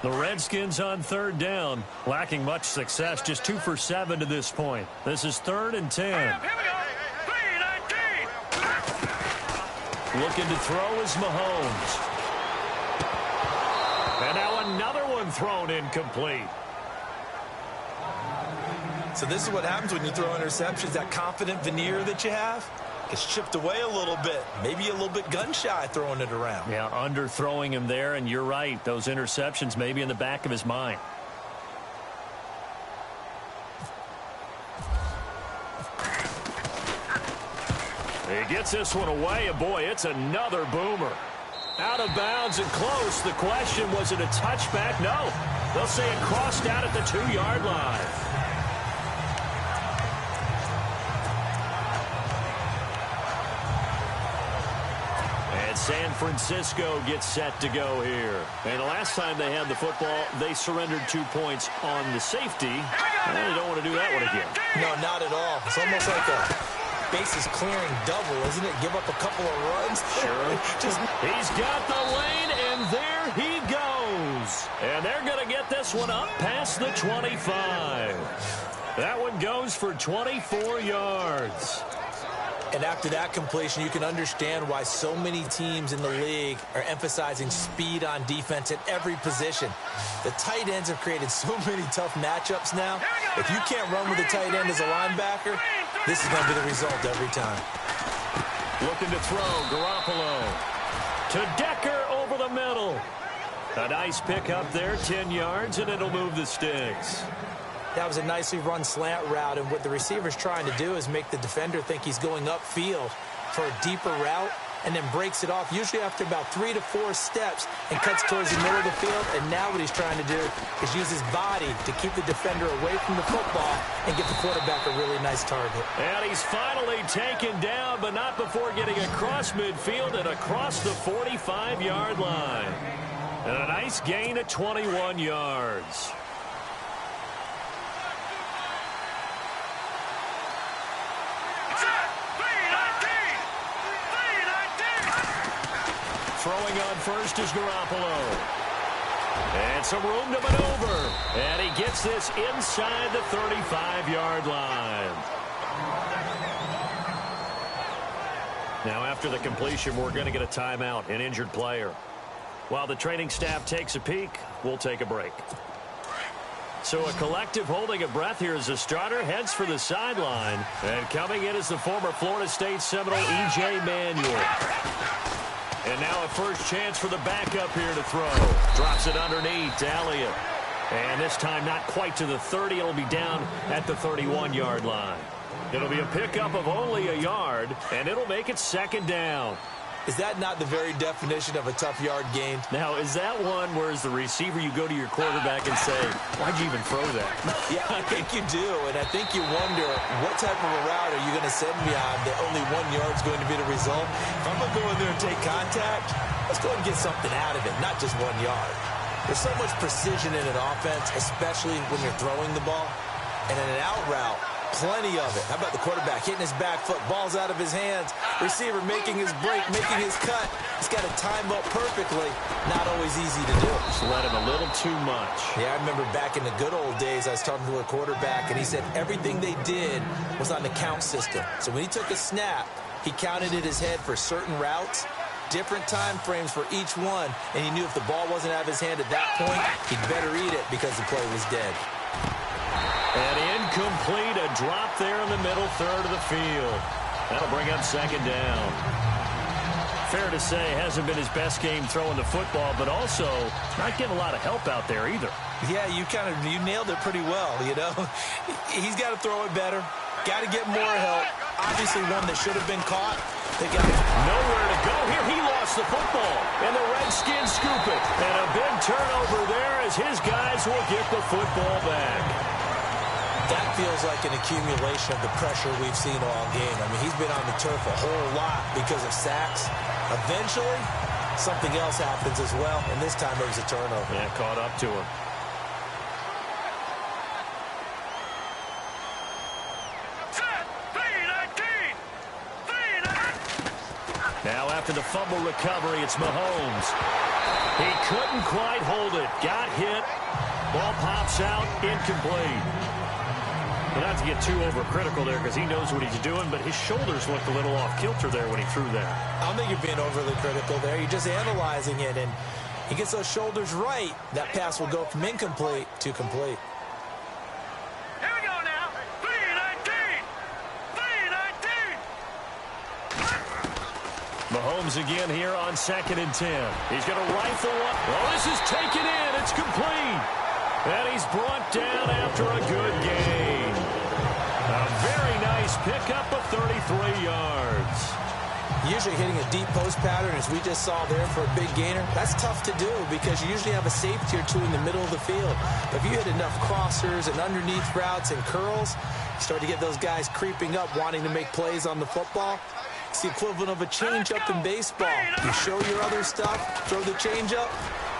Speaker 2: The Redskins on 3rd down, lacking much success, just 2 for 7 to this point. This is 3rd and 10.
Speaker 4: Here we go.
Speaker 2: Looking to throw is Mahomes. And now another one thrown incomplete.
Speaker 3: So this is what happens when you throw interceptions. That confident veneer that you have gets chipped away a little bit. Maybe a little bit gun-shy throwing it around.
Speaker 2: Yeah, underthrowing him there, and you're right. Those interceptions may be in the back of his mind. He gets this one away, and boy, it's another boomer. Out of bounds and close. The question, was it a touchback? No. They'll say it crossed out at the 2-yard line. And San Francisco gets set to go here. And the last time they had the football, they surrendered 2 points on the safety. Well, you don't want to do that one again.
Speaker 3: No, not at all. It's almost like a bases clearing double, isn't it? Give up a couple of runs.
Speaker 2: Sure. He's got the lane, and there he goes. And they're going to get this one up past the 25. That one goes for 24 yards.
Speaker 3: And after that completion, you can understand why so many teams in the league are emphasizing speed on defense at every position. The tight ends have created so many tough matchups now. If you can't run with a tight end as a linebacker, this is going to be the result every time.
Speaker 2: Looking to throw, Garoppolo. To Decker over the middle. A nice pick up there, 10 yards, and it'll move the sticks.
Speaker 3: That was a nicely run slant route, and what the receiver's trying to do is make the defender think he's going upfield for a deeper route, and then breaks it off, usually after about 3 to 4 steps, and cuts towards the middle of the field. And now what he's trying to do is use his body to keep the defender away from the football and get the quarterback a really nice target.
Speaker 2: And he's finally taken down, but not before getting across midfield and across the 45-yard line. And a nice gain of 21 yards. Throwing on first is Garoppolo. And some room to maneuver. And he gets this inside the 35-yard line. Now after the completion, we're going to get a timeout, an injured player. While the training staff takes a peek, we'll take a break. So a collective holding of breath here as the starter heads for the sideline. And coming in is the former Florida State Seminole, E.J. Manuel. And now a first chance for the backup here to throw. Drops it underneath to Elliott. And this time not quite to the 30. It'll be down at the 31-yard line. It'll be a pickup of only a yard, and it'll make it second down.
Speaker 3: Is that not the very definition of a tough yard gain?
Speaker 2: Now, is that one where as the receiver you go to your quarterback and say, why'd you even throw that?
Speaker 3: Yeah, I think you do, and I think you wonder what type of a route are you going to send me on that only 1 yard's going to be the result? If I'm going to go in there and take contact, let's go and get something out of it, not just 1 yard. There's so much precision in an offense, especially when you're throwing the ball. And in an out route, plenty of it. How about the quarterback hitting his back foot, ball's out of his hands, receiver making his break, making his cut. He's got to time up perfectly. Not always easy to do.
Speaker 2: Just let him a little too much.
Speaker 3: Yeah, I remember back in the good old days, I was talking to a quarterback, and he said everything they did was on the count system. So when he took a snap, he counted in his head for certain routes, different time frames for each one, and he knew if the ball wasn't out of his hand at that point, he'd better eat it because the play was dead.
Speaker 2: And incomplete, a drop there in the middle third of the field. That'll bring up second down. Fair to say, hasn't been his best game throwing the football, but also not getting a lot of help out there either.
Speaker 3: Yeah, you nailed it pretty well, you know. He's got to throw it better. Got to get more help. Obviously one that should have been caught. They got
Speaker 2: nowhere to go here. He lost the football, and the Redskins scoop it. And a big turnover there as his guys will get the football back.
Speaker 3: That feels like an accumulation of the pressure we've seen all game. I mean, he's been on the turf a whole lot because of sacks. Eventually, something else happens as well, and this time it was a turnover.
Speaker 2: Yeah, caught up to him. Now after the fumble recovery, it's Mahomes. He couldn't quite hold it. Got hit. Ball pops out. Incomplete. Not to get too overcritical there because he knows what he's doing, but his shoulders looked a little off kilter there when he threw that.
Speaker 3: I don't think you're being overly critical there. You're just analyzing it, and he gets those shoulders right. That pass will go from incomplete to complete.
Speaker 4: Here we go now. 3-19.
Speaker 2: Mahomes again here on 2nd and 10. He's going to rifle one. Oh, this is taken in. It's complete. And he's brought down after a good gain. A very nice pickup of 33 yards.
Speaker 3: Usually hitting a deep post pattern, as we just saw there for a big gainer, that's tough to do because you usually have a safety or two in the middle of the field. But if you hit enough crossers and underneath routes and curls, you start to get those guys creeping up, wanting to make plays on the football. It's the equivalent of a changeup in baseball. You show your other stuff, throw the changeup,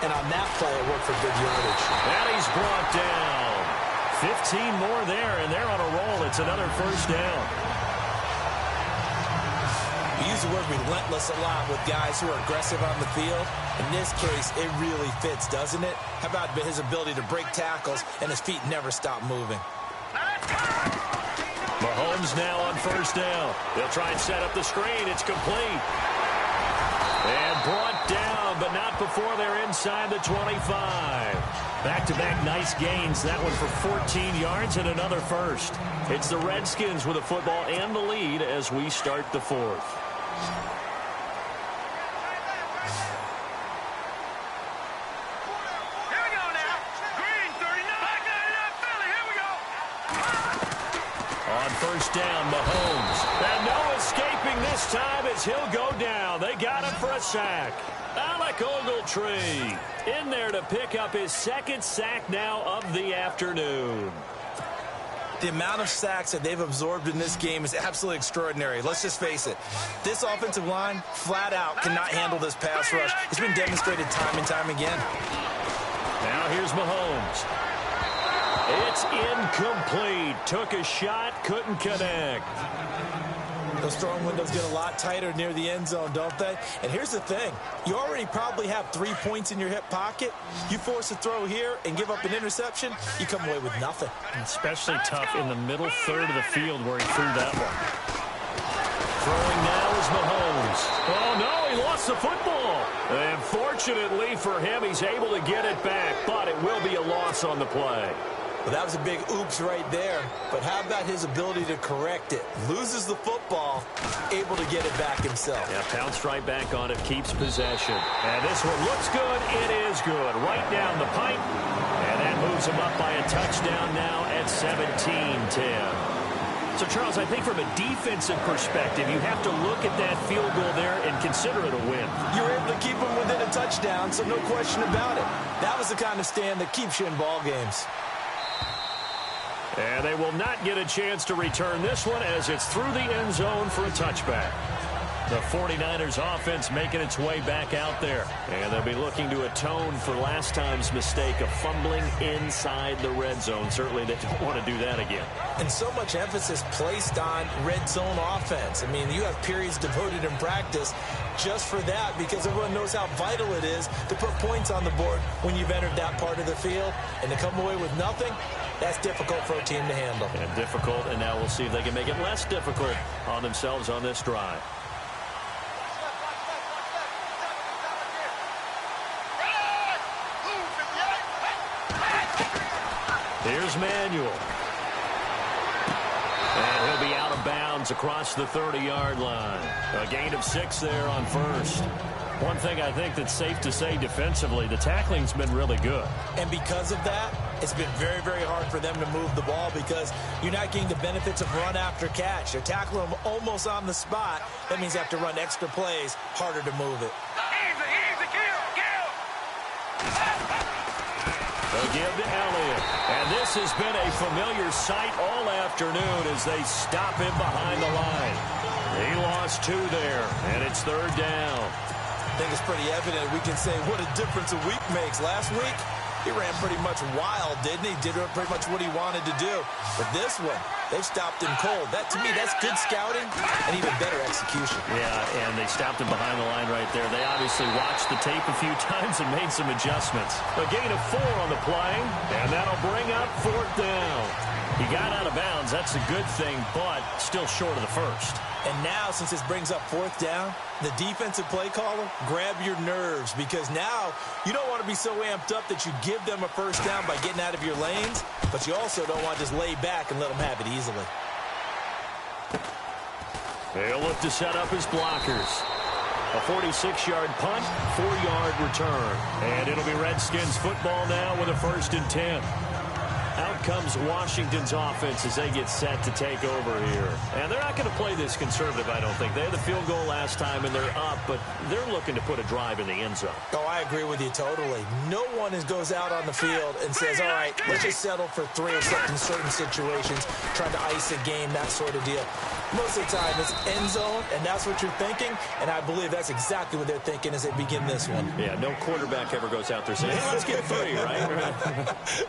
Speaker 3: and on that play, it worked for big yardage.
Speaker 2: And he's brought down.
Speaker 5: 15 more there, and they're on a roll. It's another first down.
Speaker 3: We use the word relentless a lot with guys who are aggressive on the field. In this case, it really fits, doesn't it? How about his ability to break tackles and his feet never stop moving?
Speaker 2: Mahomes now on first down. They'll try and set up the screen. It's complete. And brought down, but not before they're inside the 25. Back-to-back nice gains. That one for 14 yards and another first. It's the Redskins with the football and the lead as we start the fourth. First down, Mahomes. And no escaping this time as he'll go down. They got him for a sack. Alec Ogletree in there to pick up his second sack now of the afternoon.
Speaker 3: The amount of sacks that they've absorbed in this game is absolutely extraordinary. Let's just face it. This offensive line, flat out, cannot handle this pass rush. It's been demonstrated time and time again.
Speaker 2: Now here's Mahomes. It's incomplete. Took a shot, couldn't connect.
Speaker 3: Those throwing windows get a lot tighter near the end zone, don't they? And here's the thing. You already probably have 3 points in your hip pocket. You force a throw here and give up an interception, you come away with nothing.
Speaker 5: Especially tough in the middle third of the field where he threw that one.
Speaker 2: Throwing now is Mahomes. Oh, no, he lost the football. And fortunately for him, he's able to get it back, but it will be a loss on the play.
Speaker 3: Well, that was a big oops right there. But how about his ability to correct it? Loses the football, able to get it back himself.
Speaker 2: Yeah, pounced right back on it, keeps possession. And this one looks good. It is good. Right down the pipe. And that moves him up by a touchdown now at 17-10. So, Charles, I think from a defensive perspective, you have to look at that field goal there and consider it a win.
Speaker 3: You were able to keep him within a touchdown, so no question about it. That was the kind of stand that keeps you in ball games.
Speaker 2: And they will not get a chance to return this one as it's through the end zone for a touchback. The 49ers offense making its way back out there. And they'll be looking to atone for last time's mistake of fumbling inside the red zone. Certainly they don't want to do that again.
Speaker 3: And so much emphasis placed on red zone offense. I mean, you have periods devoted in practice just for that because everyone knows how vital it is to put points on the board when you've entered that part of the field. And to come away with nothing, that's difficult for a team to handle.
Speaker 2: And difficult, and now we'll see if they can make it less difficult on themselves on this drive. Here's Manuel. And he'll be out of bounds across the 30-yard line. A gain of 6 there on first. One thing I think that's safe to say defensively, the tackling's been really good.
Speaker 3: And because of that, it's been very, very hard for them to move the ball because you're not getting the benefits of run after catch. They're tackling them almost on the spot. That means they have to run extra plays, harder to move it.
Speaker 4: Easy, kill.
Speaker 2: They'll give to Elliott. And this has been a familiar sight all afternoon as they stop him behind the line. He lost 2 there, and it's third down.
Speaker 3: I think it's pretty evident we can say what a difference a week makes. Last week, he ran pretty much wild, didn't he? Did pretty much what he wanted to do. But this one, they've stopped him cold. That, to me, that's good scouting and even better execution.
Speaker 2: Yeah, and they stopped him behind the line right there. They obviously watched the tape a few times and made some adjustments. A gain of 4 on the play, and that'll bring up fourth down. He got out of bounds. That's a good thing, but still short of the first.
Speaker 3: And now, since this brings up fourth down, the defensive play caller, grab your nerves because now you don't want to be so amped up that you give them a first down by getting out of your lanes, but you also don't want to just lay back and let them have it easily.
Speaker 2: They'll look to set up his blockers. A 46-yard punt, 4-yard return. And it'll be Redskins football now with a 1st and 10. Out comes Washington's offense as they get set to take over here. And they're not going to play this conservative, I don't think. They had the field goal last time, and they're up, but they're looking to put a drive in the end zone.
Speaker 3: Oh, I agree with you totally. No one goes out on the field and says, all right, let's just settle for 3 except in certain situations, trying to ice a game, that sort of deal. Most of the time, it's end zone, and that's what you're thinking, and I believe that's exactly what they're thinking as they begin this one.
Speaker 2: Yeah, no quarterback ever goes out there saying, hey, let's get 3, right?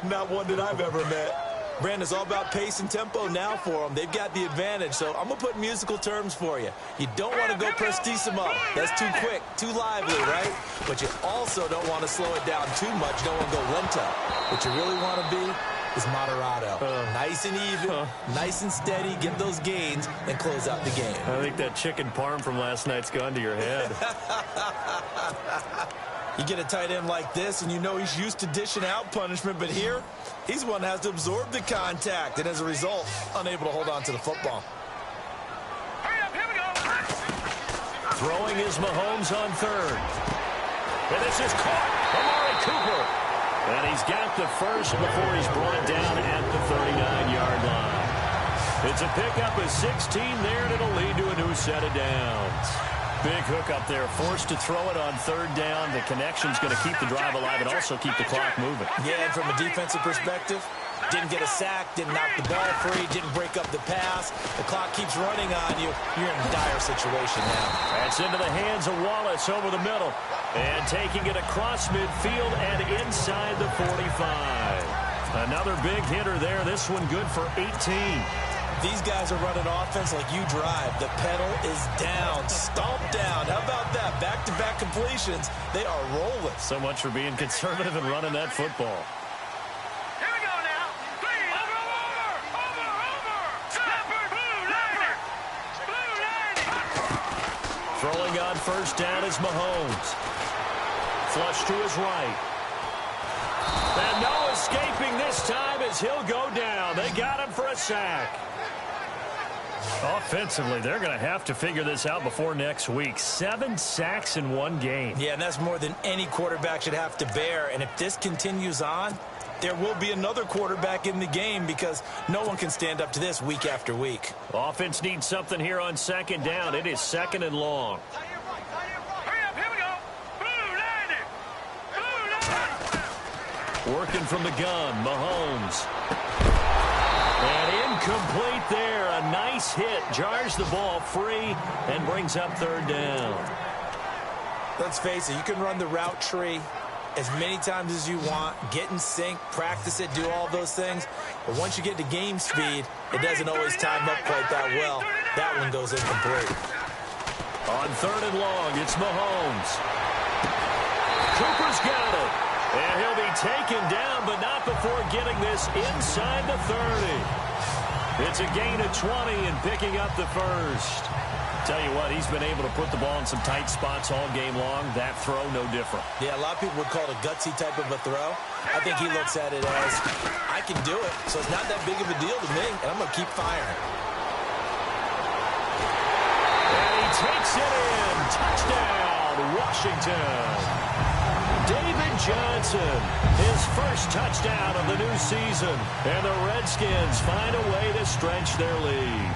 Speaker 3: Not one that I've ever met. Brandon, it's all about pace and tempo now for them. They've got the advantage, so I'm going to put musical terms for you. You don't want to go prestissimo. That's too quick, too lively, right? But you also don't want to slow it down too much. You don't want to go lento. What you really want to be is moderato. Nice and even, nice and steady, get those gains, and close out the game.
Speaker 2: I think that chicken parm from last night's gone to your head.
Speaker 3: You get a tight end like this, and you know he's used to dishing out punishment, but here, he's one that has to absorb the contact, and as a result, unable to hold on to the football.
Speaker 4: Hurry up, here we go.
Speaker 2: Throwing is Mahomes on third. And this is caught. Amari Cooper. And he's got the first before he's brought down at the 39-yard line. It's a pickup of 16 there, and it'll lead to a new set of downs. Big hook up there, forced to throw it on third down. The connection's going to keep the drive alive and also keep the clock moving.
Speaker 3: Yeah, and from a defensive perspective, didn't get a sack, didn't knock the ball free, didn't break up the pass. The clock keeps running on you. You're in a dire situation now.
Speaker 2: That's into the hands of Wallace over the middle. And taking it across midfield and inside the 45. Another big hitter there. This one good for 18.
Speaker 3: These guys are running offense like you drive. The pedal is down, stomped down. How about that? Back-to-back completions. They are rolling.
Speaker 2: So much for being conservative and running that football.
Speaker 4: Here we go now. Clean. Over. Snapper. Blue line.
Speaker 2: Throwing on first down is Mahomes. Flush to his right. And no escaping this time as he'll go down. They got him for a sack. Offensively, they're going to have to figure this out before next week. 7 sacks in one game.
Speaker 3: Yeah, and that's more than any quarterback should have to bear. And if this continues on, there will be another quarterback in the game because no one can stand up to this week after week.
Speaker 2: Offense needs something here on second down. It is second and long.
Speaker 4: Hurry up, here we go. Blue line.
Speaker 2: Working from the gun, Mahomes. And incomplete there. A nice hit. Jars the ball free and brings up third down.
Speaker 3: Let's face it, you can run the route tree as many times as you want, get in sync, practice it, do all those things. But once you get to game speed, it doesn't always time up quite that well. That one goes incomplete.
Speaker 2: On third and long, it's Mahomes. Cooper's got it. And he'll be taken down, but not before getting this inside the 30. It's a gain of 20 and picking up the first. Tell you what, he's been able to put the ball in some tight spots all game long. That throw, no different.
Speaker 3: Yeah, a lot of people would call it a gutsy type of a throw. I think he looks at it as, I can do it, so it's not that big of a deal to me, and I'm going to keep firing.
Speaker 2: And he takes it in. Touchdown, Washington. David Johnson, his first touchdown of the new season. And the Redskins find a way to stretch their lead.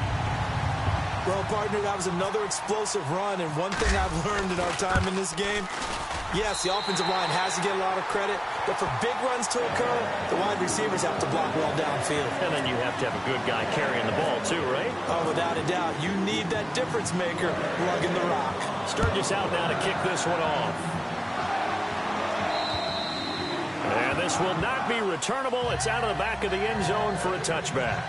Speaker 3: Well, partner, that was another explosive run, and one thing I've learned in our time in this game, yes, the offensive line has to get a lot of credit, but for big runs to occur, the wide receivers have to block well downfield.
Speaker 2: And then you have to have a good guy carrying the ball too, right?
Speaker 3: Oh, without a doubt. You need that difference maker lugging the rock.
Speaker 2: Sturgis out now to kick this one off. And this will not be returnable. It's out of the back of the end zone for a touchback.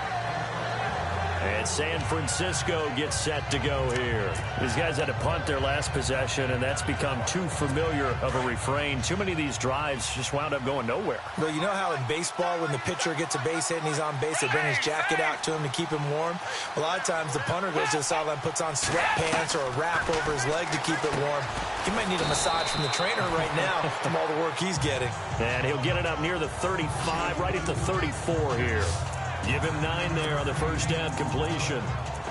Speaker 2: And San Francisco gets set to go here. These guys had to punt their last possession, and that's become too familiar of a refrain. Too many of these drives just wound up going nowhere.
Speaker 3: Well, you know how in baseball, when the pitcher gets a base hit and he's on base, they bring his jacket out to him to keep him warm? A lot of times the punter goes to the sideline, puts on sweatpants or a wrap over his leg to keep it warm. He might need a massage from the trainer right now from all the work he's getting.
Speaker 2: And he'll get it up near the 35, right at the 34 here. Give him 9 there on the first down completion.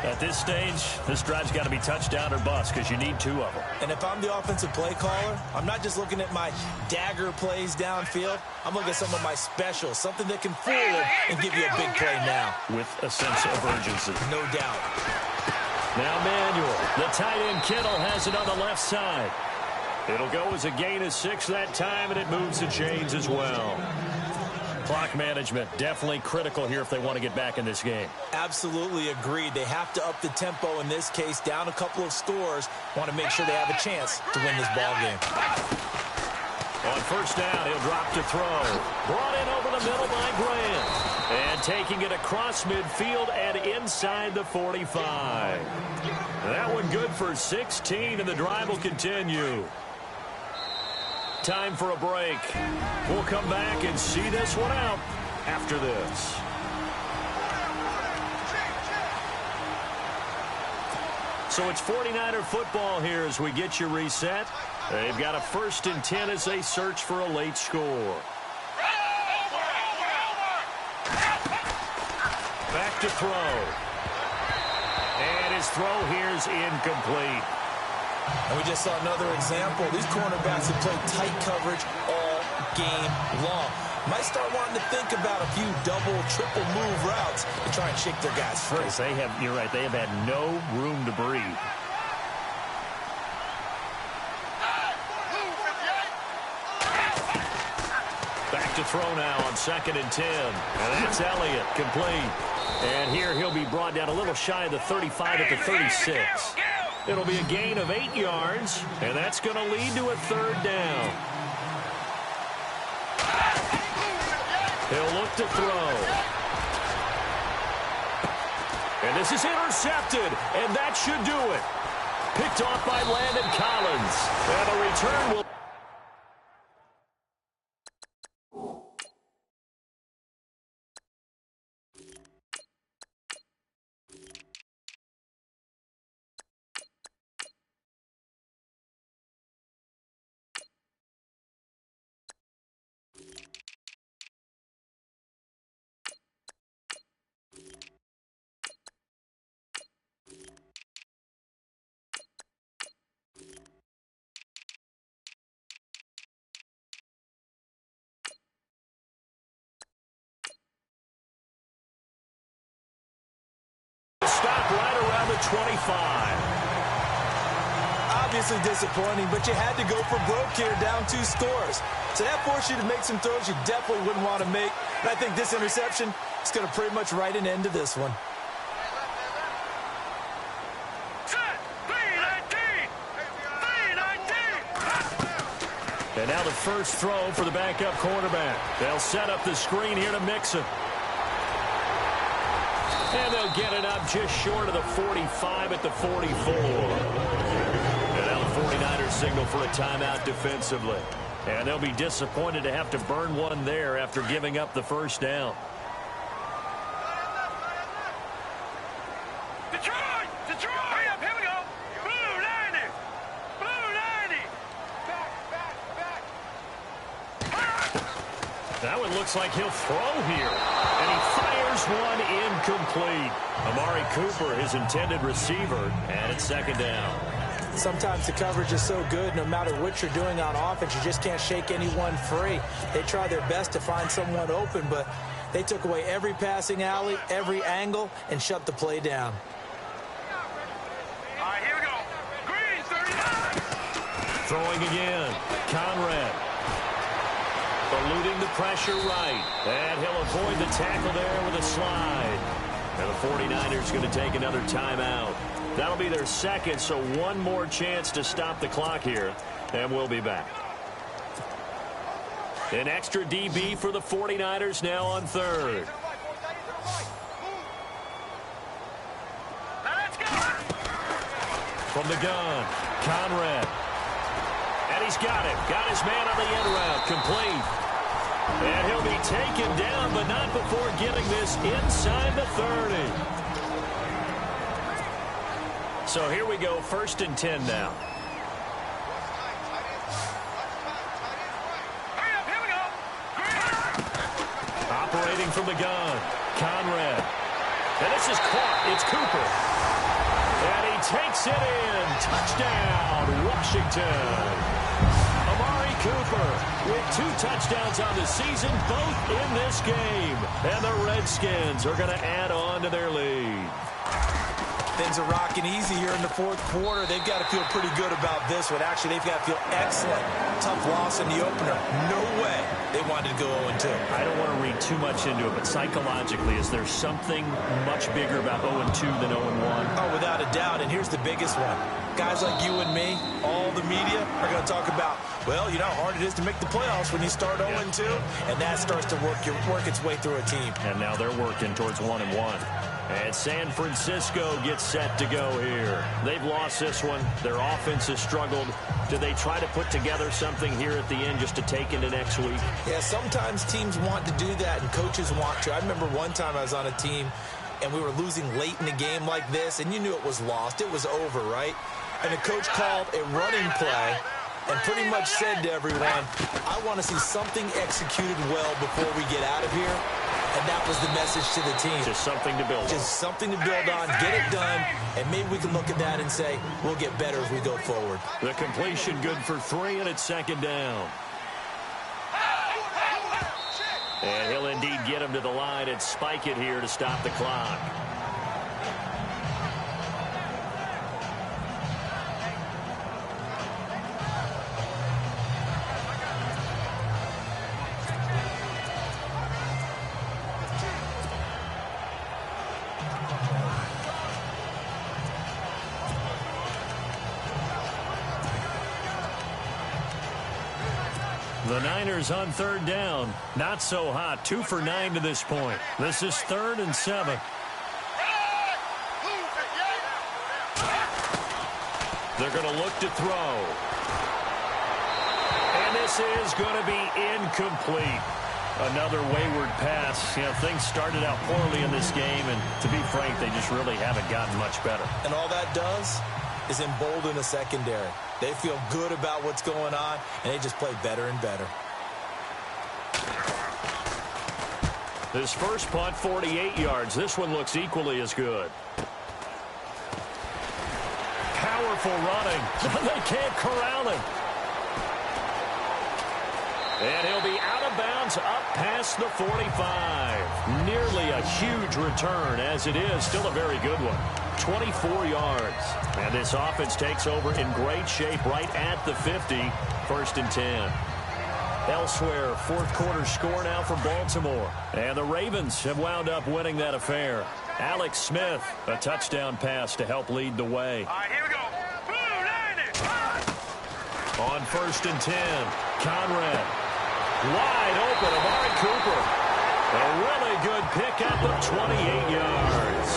Speaker 2: At this stage, this drive's got to be touchdown or bust because you need 2 of them.
Speaker 3: And if I'm the offensive play caller, I'm not just looking at my dagger plays downfield. I'm looking at some of my specials, something that can fool him and give you a big play now.
Speaker 2: With a sense of urgency.
Speaker 3: No doubt.
Speaker 2: Now Manuel, the tight end Kittle has it on the left side. It'll go as a gain of 6 that time, and it moves the chains as well. Clock management definitely critical here if they want to get back in this game.
Speaker 3: Absolutely agreed. They have to up the tempo in this case, down a couple of scores. Want to make sure they have a chance to win this ball game.
Speaker 2: On first down, he'll drop to throw. Brought in over the middle by Grant. And taking it across midfield and inside the 45. That one good for 16, and the drive will continue. Time for a break. We'll come back and see this one out after this. So it's 49er football here as we get you reset. They've got a 1st and 10 as they search for a late score. Back to throw. And his throw here is incomplete.
Speaker 3: And we just saw another example. These cornerbacks have played tight coverage all game long. Might start wanting to think about a few double, triple move routes to try and shake their guys free.
Speaker 2: You're right. They have had no room to breathe. Back to throw now on 2nd and 10. And that's Elliott, complete. And here he'll be brought down a little shy of the 35 at the 36. It'll be a gain of 8 yards, and that's going to lead to a 3rd down. He'll look to throw. And this is intercepted, and that should do it. Picked off by Landon Collins. And the return will... Stop right around the 25.
Speaker 3: Obviously disappointing, but you had to go for broke here, down 2 scores. So that forced you to make some throws you definitely wouldn't want to make. And I think this interception is going to pretty much write an end to this one.
Speaker 2: And now the first throw for the backup quarterback. They'll set up the screen here to Mixon. And they'll get it up just short of the 45 at the 44. And now the 49ers signal for a timeout defensively. And they'll be disappointed to have to burn one there after giving up the 1st down.
Speaker 4: Detroit! Hurry up, here we go! Blue 90! Blue 90! Back!
Speaker 2: That one looks like he'll throw here. And he fires one incomplete. Amari Cooper, his intended receiver, and it's 2nd down.
Speaker 3: Sometimes the coverage is so good, no matter what you're doing on offense, you just can't shake anyone free. They try their best to find someone open, but they took away every passing alley, every angle, and shut the play down.
Speaker 4: All right, here we go. Green 39!
Speaker 2: Throwing again. Conrad. Eluding the pressure right. And he'll avoid the tackle there with a slide. And the 49ers going to take another timeout. That'll be their 2nd, so one more chance to stop the clock here. And we'll be back. An extra DB for the 49ers now on 3rd.
Speaker 4: Let's go!
Speaker 2: From the gun, Conrad. And he's got it. Got his man on the end route. Complete. And he'll be taken down, but not before getting this inside the 30. So here we go, 1st and 10 now.
Speaker 4: Hurry up, here we go!
Speaker 2: Operating from the gun, Conrad. And this is caught. It's Cooper. And he takes it in. Touchdown, Washington. Amari Cooper with 2 touchdowns on the season, both in this game. And the Redskins are going to add on to their lead.
Speaker 3: Things are rocking easy here in the 4th quarter. They've got to feel pretty good about this one. Actually, they've got to feel excellent. Tough loss in the opener. No way they wanted to go 0-2.
Speaker 2: I don't want to read too much into it, but psychologically, is there something much bigger about 0-2 than 0-1?
Speaker 3: Oh, without a doubt. And here's the biggest one. Guys like you and me, all the media, are going to talk about Well, you know how hard it is to make the playoffs when you start 0-2, and that starts to work its way through a team.
Speaker 2: And now they're working towards 1-1. And San Francisco gets set to go here. They've lost this one. Their offense has struggled. Do they try to put together something here at the end just to take into next week?
Speaker 3: Yeah, sometimes teams want to do that, and coaches want to. I remember one time I was on a team, and we were losing late in a game like this, and you knew it was lost. It was over, right? And the coach called a running play and pretty much said to everyone, I want to see something executed well before we get out of here. And that was the message to the team.
Speaker 2: Just something to build on.
Speaker 3: Just something to build on, get it done, and maybe we can look at that and say, we'll get better as we go forward.
Speaker 2: The completion good for 3, and it's second down. And he'll indeed get him to the line and spike it here to stop the clock. The Niners on third down. Not so hot. 2 for 9 to this point. This is 3rd and 7. They're going to look to throw. And this is going to be incomplete. Another wayward pass. You know, things started out poorly in this game, and to be frank, they just really haven't gotten much better.
Speaker 3: And all that does is embolden the secondary. They feel good about what's going on, and they just play better and better.
Speaker 2: This first punt, 48 yards. This one looks equally as good. Powerful running. They can't corral him. And he'll be out of bounds up past the 45. Nearly a huge return, as it is. Still a very good one. 24 yards. And this offense takes over in great shape right at the 50. 1st and 10. Elsewhere, fourth quarter score now for Baltimore. And the Ravens have wound up winning that affair. Alex Smith, a touchdown pass to help lead the way.
Speaker 4: All right, here we go.
Speaker 2: On 1st and 10, Conrad. Wide open, Amari Cooper. A really good pickup of 28 yards.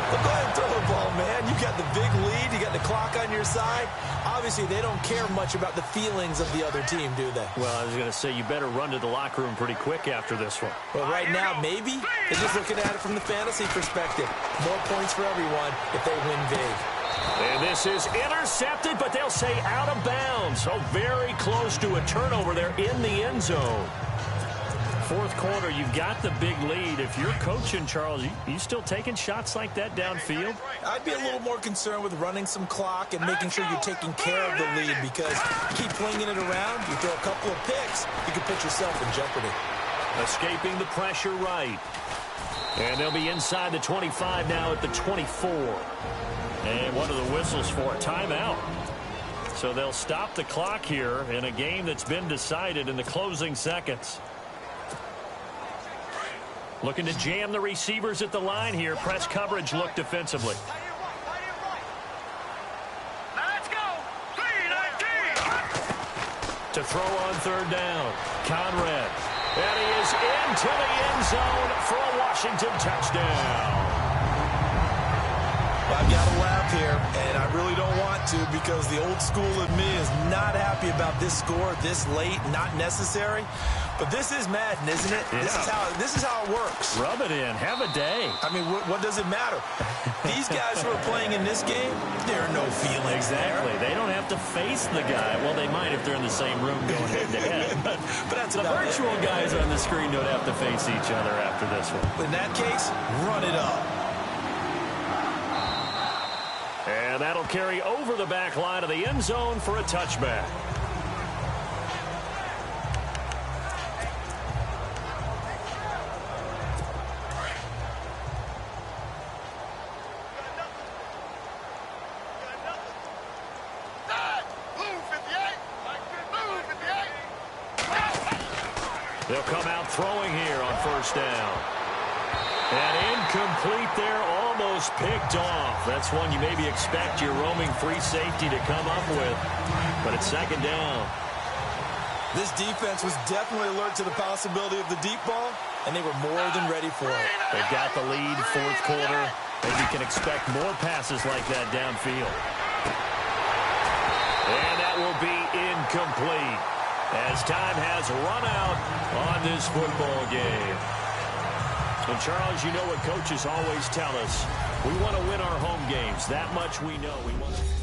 Speaker 3: Well, go ahead and throw the ball, man. You got the big lead. You got the clock on your side. Obviously, they don't care much about the feelings of the other team, do they?
Speaker 2: Well, I was going to say, you better run to the locker room pretty quick after this one.
Speaker 3: Well, right now, maybe they're just looking at it from the fantasy perspective. More points for everyone if they win big.
Speaker 2: And this is intercepted, but they'll say out of bounds. So very close to a turnover there in the end zone. Fourth quarter, you've got the big lead. If you're coaching, Charles, you still taking shots like that downfield?
Speaker 3: I'd be a little more concerned with running some clock and making sure you're taking care of the lead, because you keep flinging it around, you throw a couple of picks, you can put yourself in jeopardy.
Speaker 2: Escaping the pressure right. And they'll be inside the 25 now at the 24. And one of the whistles for a timeout. So they'll stop the clock here in a game that's been decided in the closing seconds. Looking to jam the receivers at the line here. Press coverage look defensively.
Speaker 4: Let's go. 3-19.
Speaker 2: To throw on third down. Conrad. And he is into the end zone for a Washington touchdown.
Speaker 3: I've got to laugh here, and I really don't want to, because the old school of me is not happy about this score this late, not necessary. But this is Madden, isn't it?
Speaker 2: Yeah.
Speaker 3: This is how it works.
Speaker 2: Rub it in. Have a day.
Speaker 3: I mean, what does it matter? These guys who are playing in this game, there are no feelings
Speaker 2: Exactly.
Speaker 3: there.
Speaker 2: They don't have to face the guy. Well, they might if they're in the same room going head-to-head. But
Speaker 3: that's
Speaker 2: the
Speaker 3: about
Speaker 2: virtual
Speaker 3: it.
Speaker 2: guys on the screen don't have to face each other after this one.
Speaker 3: In that case, run it up.
Speaker 2: And that'll carry over the back line of the end zone for a touchback. They'll come out throwing here on first down. And incomplete there, almost picked off. That's one you maybe expect your roaming free safety to come up with. But it's second down.
Speaker 3: This defense was definitely alert to the possibility of the deep ball, and they were more than ready for it.
Speaker 2: They've got the lead, fourth quarter. Maybe you can expect more passes like that downfield. And that will be incomplete as time has run out on this football game. And, Charles, you know what coaches always tell us. We want to win our home games. That much we know. We want to...